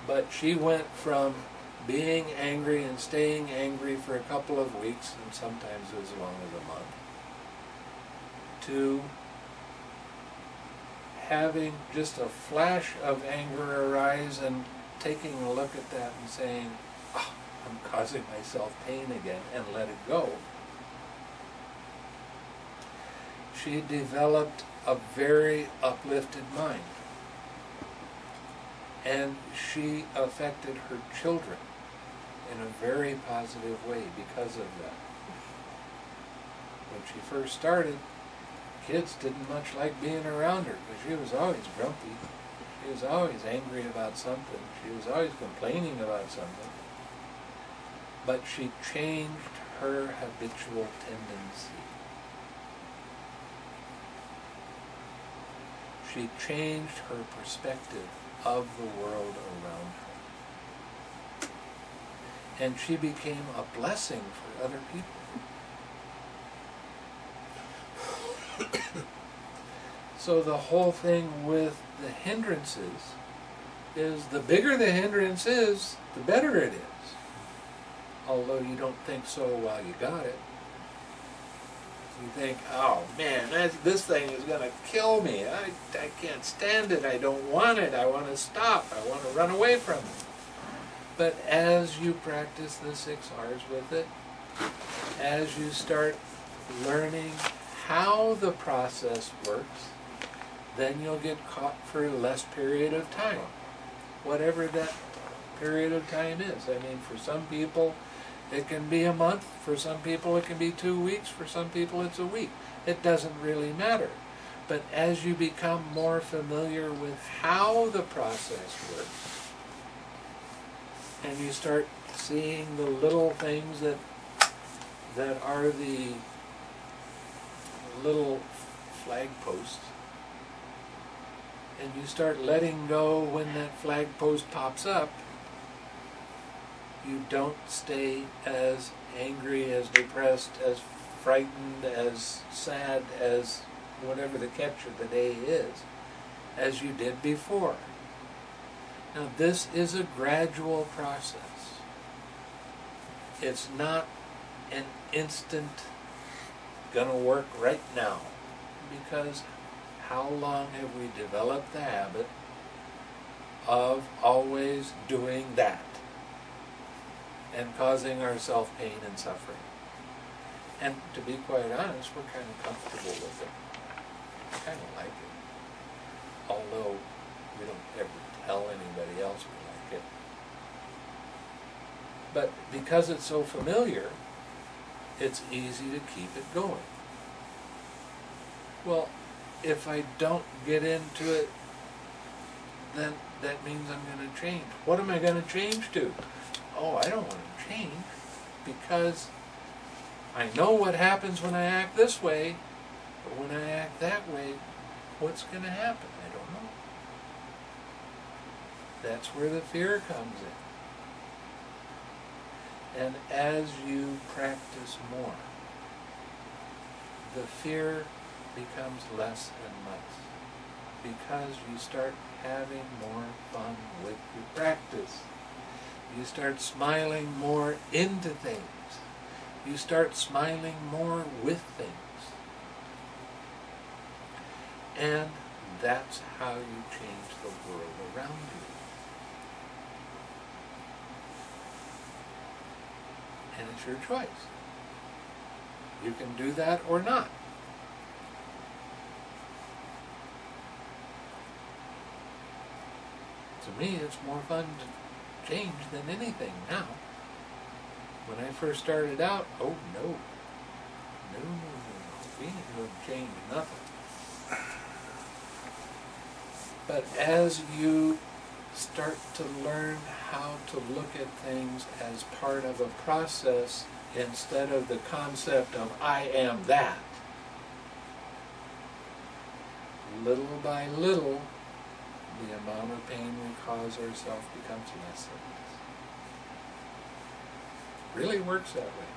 But she went from being angry and staying angry for a couple of weeks, and sometimes as long as a month, to having just a flash of anger arise and taking a look at that and saying, "Oh, I'm causing myself pain again," and let it go. She developed a very uplifted mind. And she affected her children in a very positive way because of that. When she first started, kids didn't much like being around her because she was always grumpy. She was always angry about something. She was always complaining about something. But she changed her habitual tendency. She changed her perspective of the world around her. And she became a blessing for other people. So the whole thing with the hindrances is, the bigger the hindrance is, the better it is. Although you don't think so while you got it. You think, "Oh man, this thing is going to kill me. I can't stand it. I don't want it. I want to stop. I want to run away from it." But as you practice the 6 R's with it, as you start learning how the process works, then you'll get caught for a less period of time, whatever that period of time is. I mean, for some people, it can be a month. For some people, it can be 2 weeks. For some people, it's a week. It doesn't really matter. But as you become more familiar with how the process works, and you start seeing the little things that are the little flag posts, and you start letting go when that flag post pops up, you don't stay as angry, as depressed, as frightened, as sad, as whatever the catch of the day is, as you did before. Now this is a gradual process. It's not an instant gonna work right now, because how long have we developed the habit of always doing that and causing ourselves pain and suffering? And to be quite honest, we're kind of comfortable with it. We kind of like it. Although we don't ever tell anybody else we like it. But because it's so familiar, it's easy to keep it going. Well, if I don't get into it, then that means I'm going to change. What am I going to change to? Oh, I don't want to change because I know what happens when I act this way, but when I act that way, what's going to happen? I don't know. That's where the fear comes in. And as you practice more, the fear becomes less and less, because you start having more fun with your practice. You start smiling more into things. You start smiling more with things. And that's how you change the world around you. And it's your choice. You can do that or not. To me, it's more fun to change than anything now. When I first started out, oh no. No. We ain't going to change nothing. But as you start to learn how to look at things as part of a process instead of the concept of I am that, little by little, the amount of pain we cause ourselves becomes less and less. Really works that way.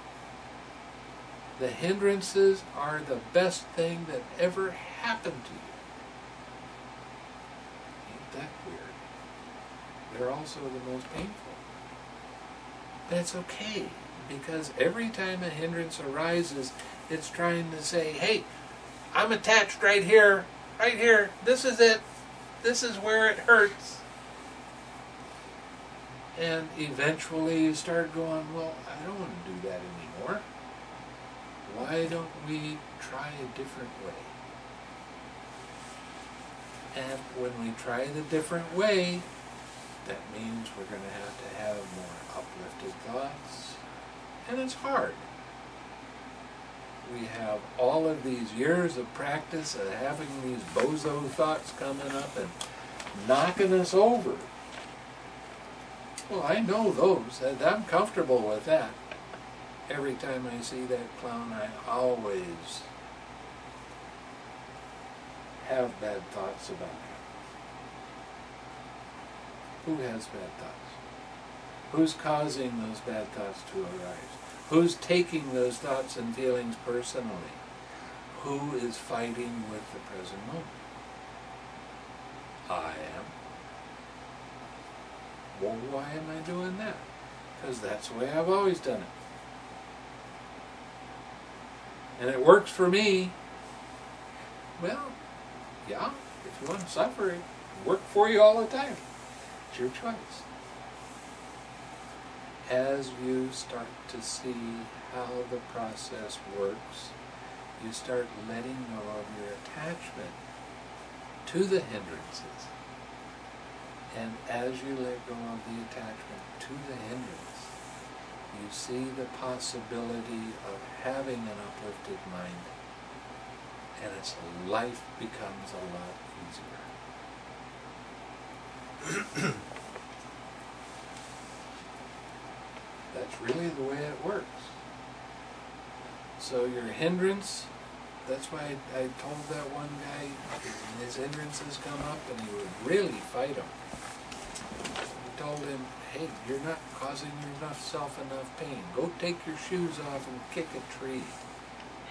The hindrances are the best thing that ever happened to you. Ain't that weird? They're also the most painful. That's okay, because every time a hindrance arises, it's trying to say, hey, I'm attached right here, this is it. This is where it hurts. And eventually you start going, well, I don't want to do that anymore. Why don't we try a different way? And when we try the different way, that means we're going to have more uplifted thoughts. And it's hard. We have all of these years of practice of having these bozo thoughts coming up and knocking us over. Well, I know those, and I'm comfortable with that. Every time I see that clown, I always have bad thoughts about him. Who has bad thoughts? Who's causing those bad thoughts to arise? Who's taking those thoughts and feelings personally? Who is fighting with the present moment? I am. Well, why am I doing that? Because that's the way I've always done it. And it works for me. Well, yeah, if you want to suffer, it works for you all the time. It's your choice. As you start to see how the process works, you start letting go of your attachment to the hindrances. And as you let go of the attachment to the hindrance, you see the possibility of having an uplifted mind, and its life becomes a lot easier. That's really the way it works. So your hindrance, that's why I told that one guy, his hindrances come up and he would really fight them. I told him, hey, you're not causing yourself enough pain. Go take your shoes off and kick a tree.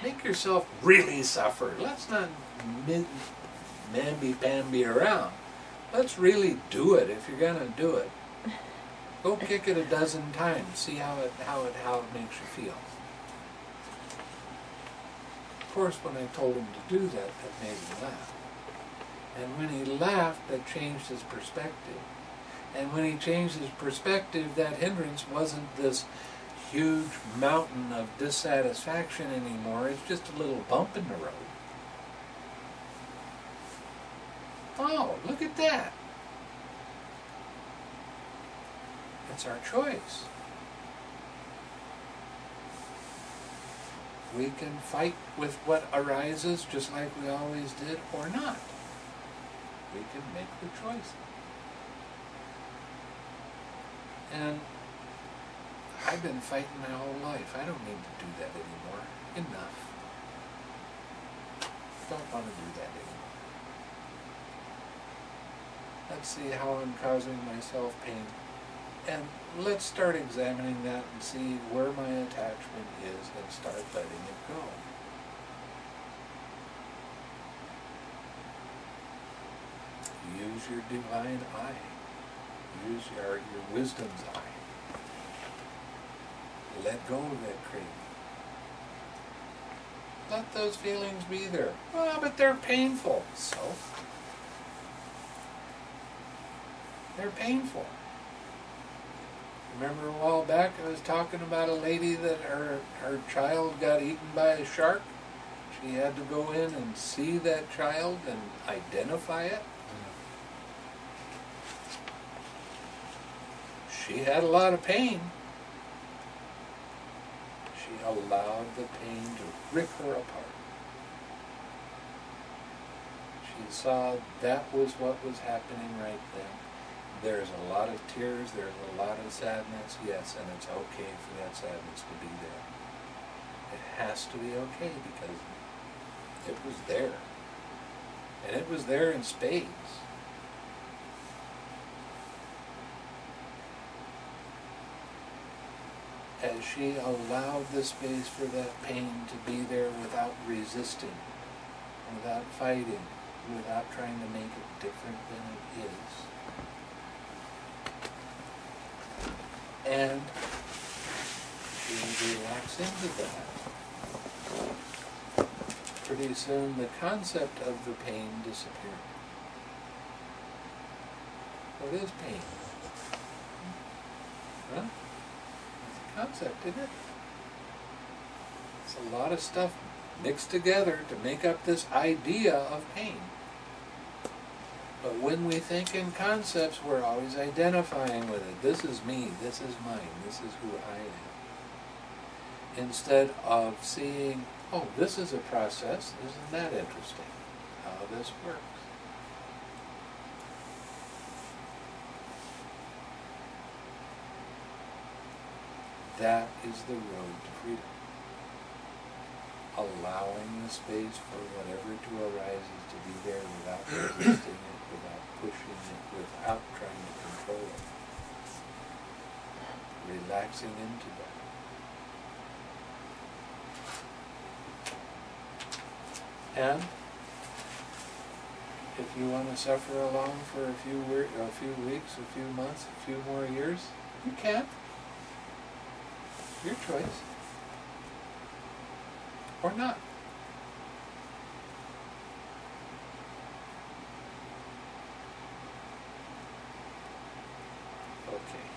Make yourself really suffer. Let's not mamby-pamby around. Let's really do it if you're going to do it. Go kick it a dozen times. See how it makes you feel. Of course, when I told him to do that, that made him laugh. And when he laughed, that changed his perspective. And when he changed his perspective, that hindrance wasn't this huge mountain of dissatisfaction anymore. It's just a little bump in the road. Oh, look at that. It's our choice. We can fight with what arises just like we always did, or not. We can make the choice. And I've been fighting my whole life. I don't need to do that anymore. Enough. Don't want to do that anymore. Let's see how I'm causing myself pain. And let's start examining that and see where my attachment is and start letting it go. Use your divine eye. Use your wisdom's eye. Let go of that craving. Let those feelings be there. Well, but they're painful. So? They're painful. Remember a while back I was talking about a lady that her child got eaten by a shark? She had to go in and see that child and identify it. She had a lot of pain. She allowed the pain to rip her apart. She saw that was what was happening right then. There's a lot of tears, there's a lot of sadness, yes, and it's okay for that sadness to be there. It has to be okay because it was there. And it was there in spades. As she allowed the space for that pain to be there without resisting, without fighting, without trying to make it different than it is. And she would relax into that. Pretty soon the concept of the pain disappeared. What is pain? Huh? It's a concept, isn't it? It's a lot of stuff mixed together to make up this idea of pain. But when we think in concepts, we're always identifying with it. This is me, this is mine, this is who I am. Instead of seeing, oh, this is a process, isn't that interesting, how this works. That is the road to freedom. Allowing the space for whatever to arise is to be there without resisting it, without pushing it, without trying to control it. Relaxing into that. And if you want to suffer along for a few weeks, a few months, a few more years, you can. Your choice. Or not. Okay,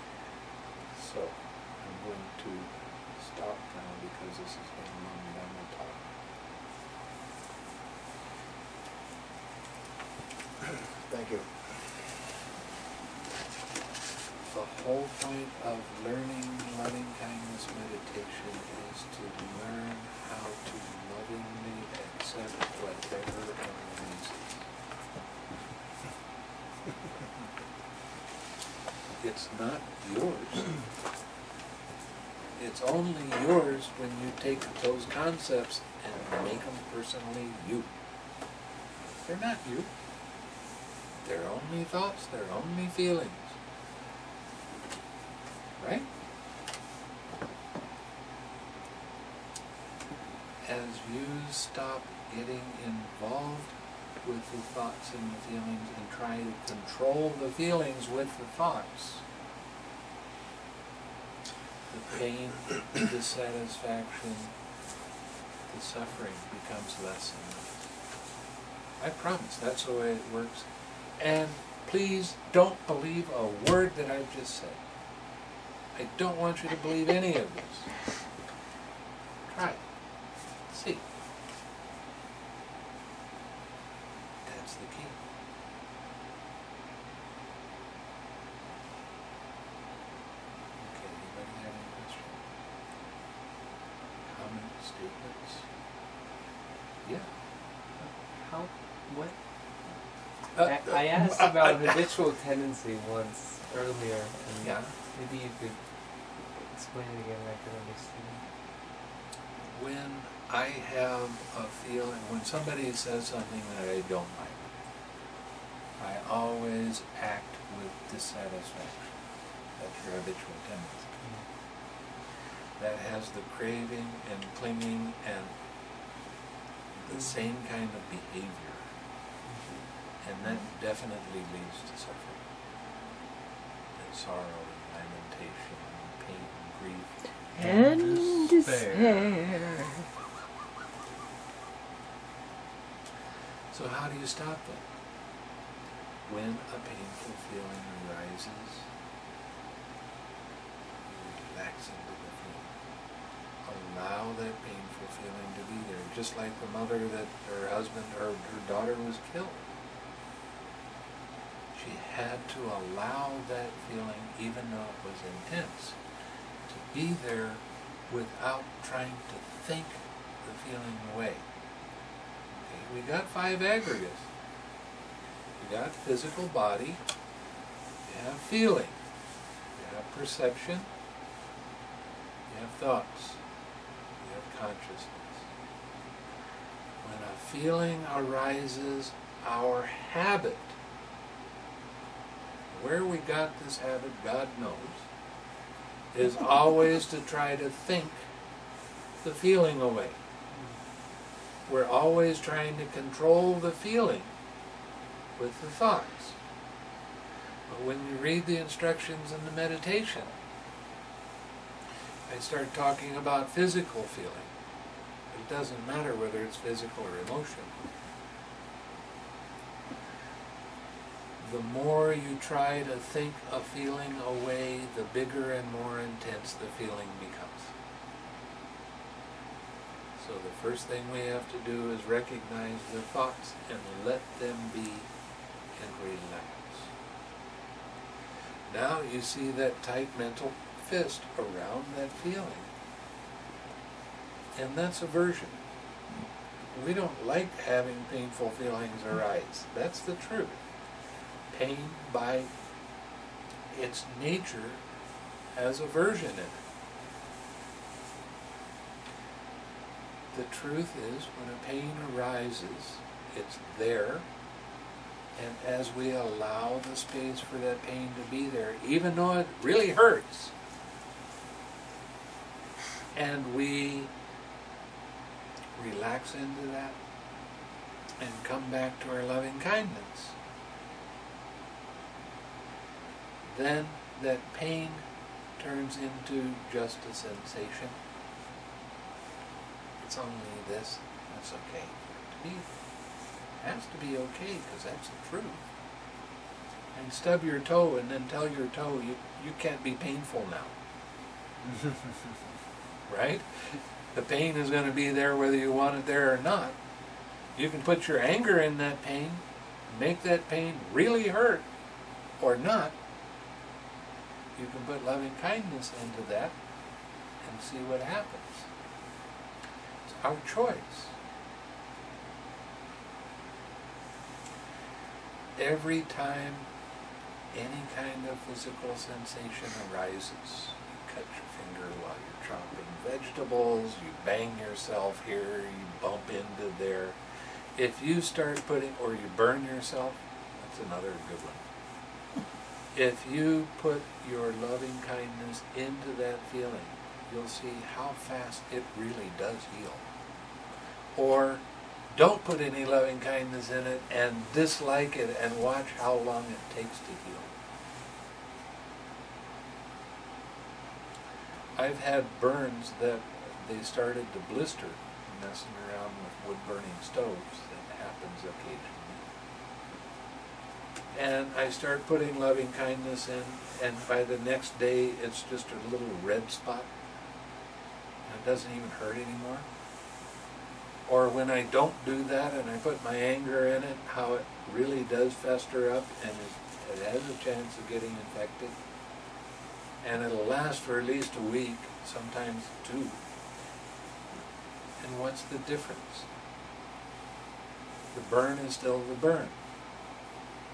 so I'm going to stop now because this is getting long and I'm going to talk. Thank you. The whole point of learning loving kindness meditation is to learn how to lovingly accept whatever arises. It's not yours. it's only yours when you take those concepts and make them personally you. They're not you. They're only thoughts, they're only feelings. Right? As you stop getting involved with the thoughts and the feelings and try to control the feelings with the thoughts, the pain, the dissatisfaction, the suffering becomes less and less. I promise that's the way it works. And please don't believe a word that I've just said. I don't want you to believe any of this. Try it. See. That's the key. Okay, anybody have any questions? Comments, statements? Yeah. How? What? I asked about habitual tendency once earlier, and Yeah. maybe you could explain it again. I could understand. When I have a feeling, when somebody says something that I don't like, I always act with dissatisfaction. That's your habitual tendency. That has the craving and clinging and the same kind of behavior. And that definitely leads to suffering and sorrow and lamentation and pain and grief. And despair. So how do you stop that? When a painful feeling arises, you relax into the feeling. Allow that painful feeling to be there, just like the mother that her husband or her daughter was killed. She had to allow that feeling, even though it was intense, to be there without trying to think the feeling away. Okay, we got 5 aggregates. You got physical body, you have feeling, you have perception, you have thoughts, you have consciousness. When a feeling arises, our habit, where we got this habit, God knows, is always to try to think the feeling away. We're always trying to control the feeling with the thoughts. But when you read the instructions in the meditation, I start talking about physical feeling. It doesn't matter whether it's physical or emotional. The more you try to think a feeling away, the bigger and more intense the feeling becomes. So the first thing we have to do is recognize the thoughts and let them be and relax. Now you see that tight mental fist around that feeling. And that's aversion. We don't like having painful feelings arise. That's the truth. Pain, by its nature, has aversion in it. The truth is, when a pain arises, it's there, and as we allow the space for that pain to be there, even though it really hurts, and we relax into that and come back to our loving kindness, then that pain turns into just a sensation. It's only this, that's okay for it to be. It has to be okay, because that's the truth. And stub your toe and then tell your toe, you can't be painful now. Right? The pain is going to be there whether you want it there or not. You can put your anger in that pain, make that pain really hurt, or not. You can put loving kindness into that and see what happens. It's our choice. Every time any kind of physical sensation arises, you cut your finger while you're chopping vegetables, you bang yourself here, you bump into there. If you start putting, or you burn yourself, that's another good one. If you put your loving kindness into that feeling, you'll see how fast it really does heal. Or don't put any loving kindness in it and dislike it and watch how long it takes to heal. I've had burns that they started to blister messing around with wood-burning stoves. That happens occasionally. And I start putting loving kindness in, and by the next day it's just a little red spot. And it doesn't even hurt anymore. Or when I don't do that and I put my anger in it, how it really does fester up and it has a chance of getting infected. And it'll last for at least a week, sometimes 2. And what's the difference? The burn is still the burn.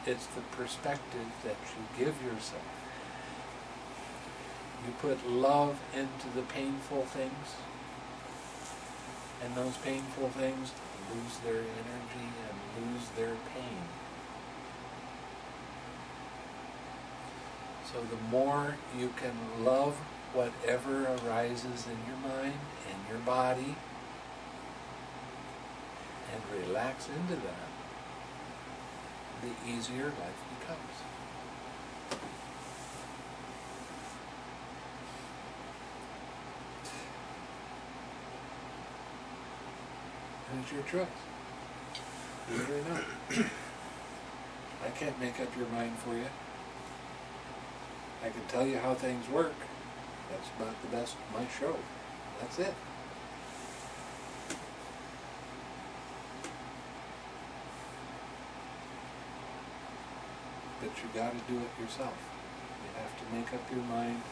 It's the perspective that you give yourself. You put love into the painful things, and those painful things lose their energy and lose their pain. So the more you can love whatever arises in your mind and your body and relax into that, the easier life becomes. And it's your choice. Believe it or not. I can't make up your mind for you. I can tell you how things work. That's about the best of my show. That's it. But you got to do it yourself. You have to make up your mind.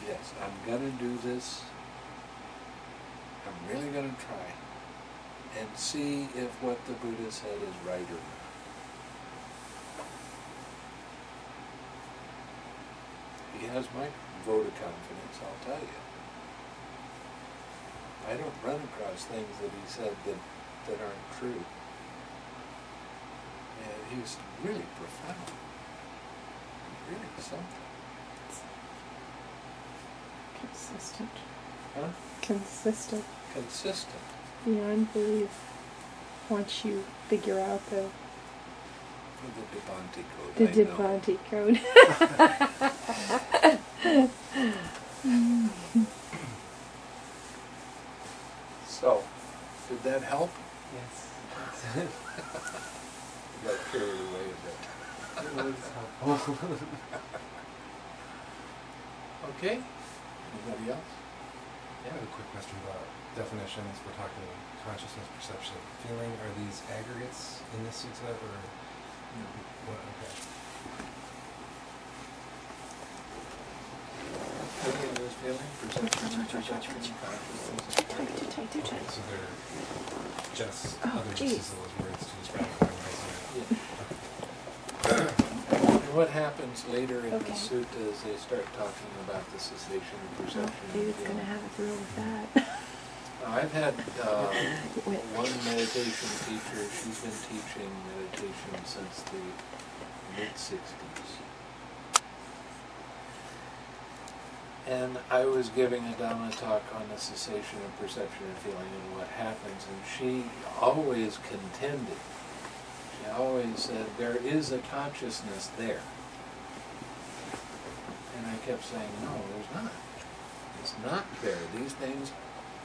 Yes, I'm going to do this. I'm really going to try. And see if what the Buddha said is right or not. He has my vote of confidence, I'll tell you. I don't run across things that he said that aren't true. And he's really profound. Really something. Consistent. Huh? Consistent. Consistent. Beyond belief. Once you figure out the Bhante code. So, did that help? Yes. You got carried away a bit. It was helpful. Okay. Anybody else? I have a quick question about definitions. We're talking consciousness, perception, feeling. Are these aggregates in this sutta, or what? Okay. Feeling, perception, consciousness. Too tight. So they're just Oh, other geez. uses of those words to describe what I'm Yeah. And what happens later in Okay. the sutta is they start talking about the cessation of perception. David's and going to feeling. have a thrill with that. Now, I've had Wait. one meditation teacher. She's been teaching meditation since the mid-60s. And I was giving a Dhamma talk on the cessation of perception and feeling and what happens, and she always contended. She always said, there is a consciousness there. And I kept saying, no, there's not. It's not there. These things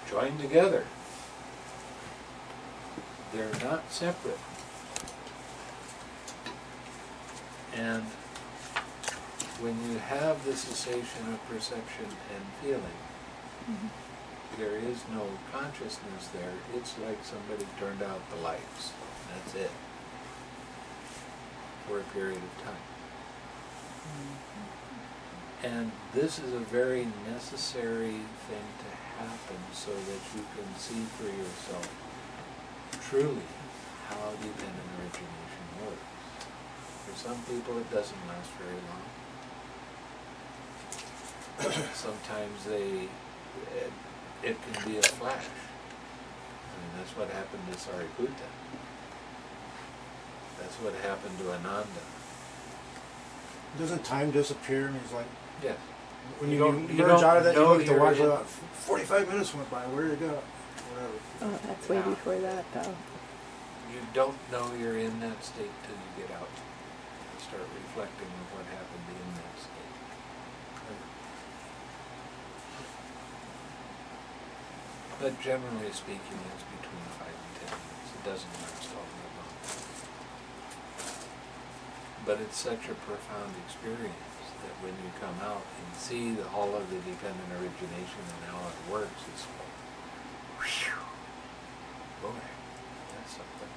join together. They're not separate. And when you have the cessation of perception and feeling, there is no consciousness there. It's like somebody turned out the lights. That's it. For a period of time. And this is a very necessary thing to happen so that you can see for yourself truly how dependent origination works. For some people it doesn't last very long. sometimes it can be a flash. I mean, that's what happened to Sariputta. That's what happened to Ananda. Doesn't time disappear? And he's like, Yes. when You you, don't- you merge don't out of that, you know look at the you're watch. in- Like, 45 minutes went by. Where did it go? Whatever. Oh, that's way before that, though. You don't know you're in that state till you get out and start reflecting on what happened in that state. But generally speaking, it's between 5 and 10 minutes. It doesn't last all that long. But it's such a profound experience that when you come out and see all of the dependent origination and how it works, it's like, whew, boy, that's something.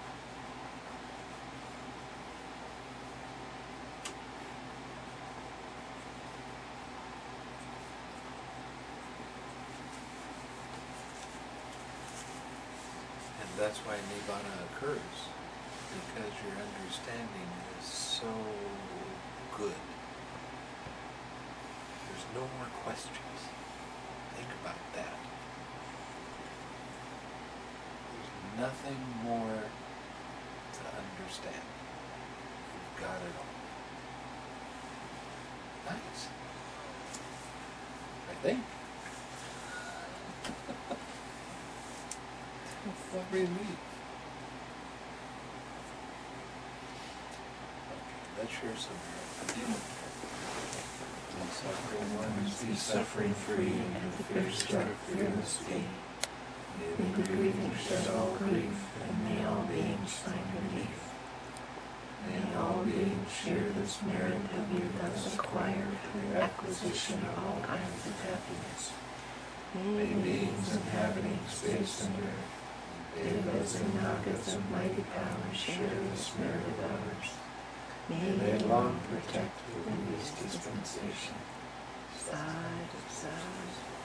And that's why Nibbana occurs, because your understanding is so good. There's no more questions. Think about that. There's nothing more to understand. You've got it all. Nice. I think. What relief. Okay, let's share some. Suffering ones be suffering free, and the fear struck fearless be. May the grieving shed all grief, and may all beings find relief. May all beings share this merit that we thus acquire through the acquisition of all kinds of happiness. May beings inhabiting space and earth, devas and nagas of mighty power share this merit of ours. May they long protect within this dispensation. Side of side.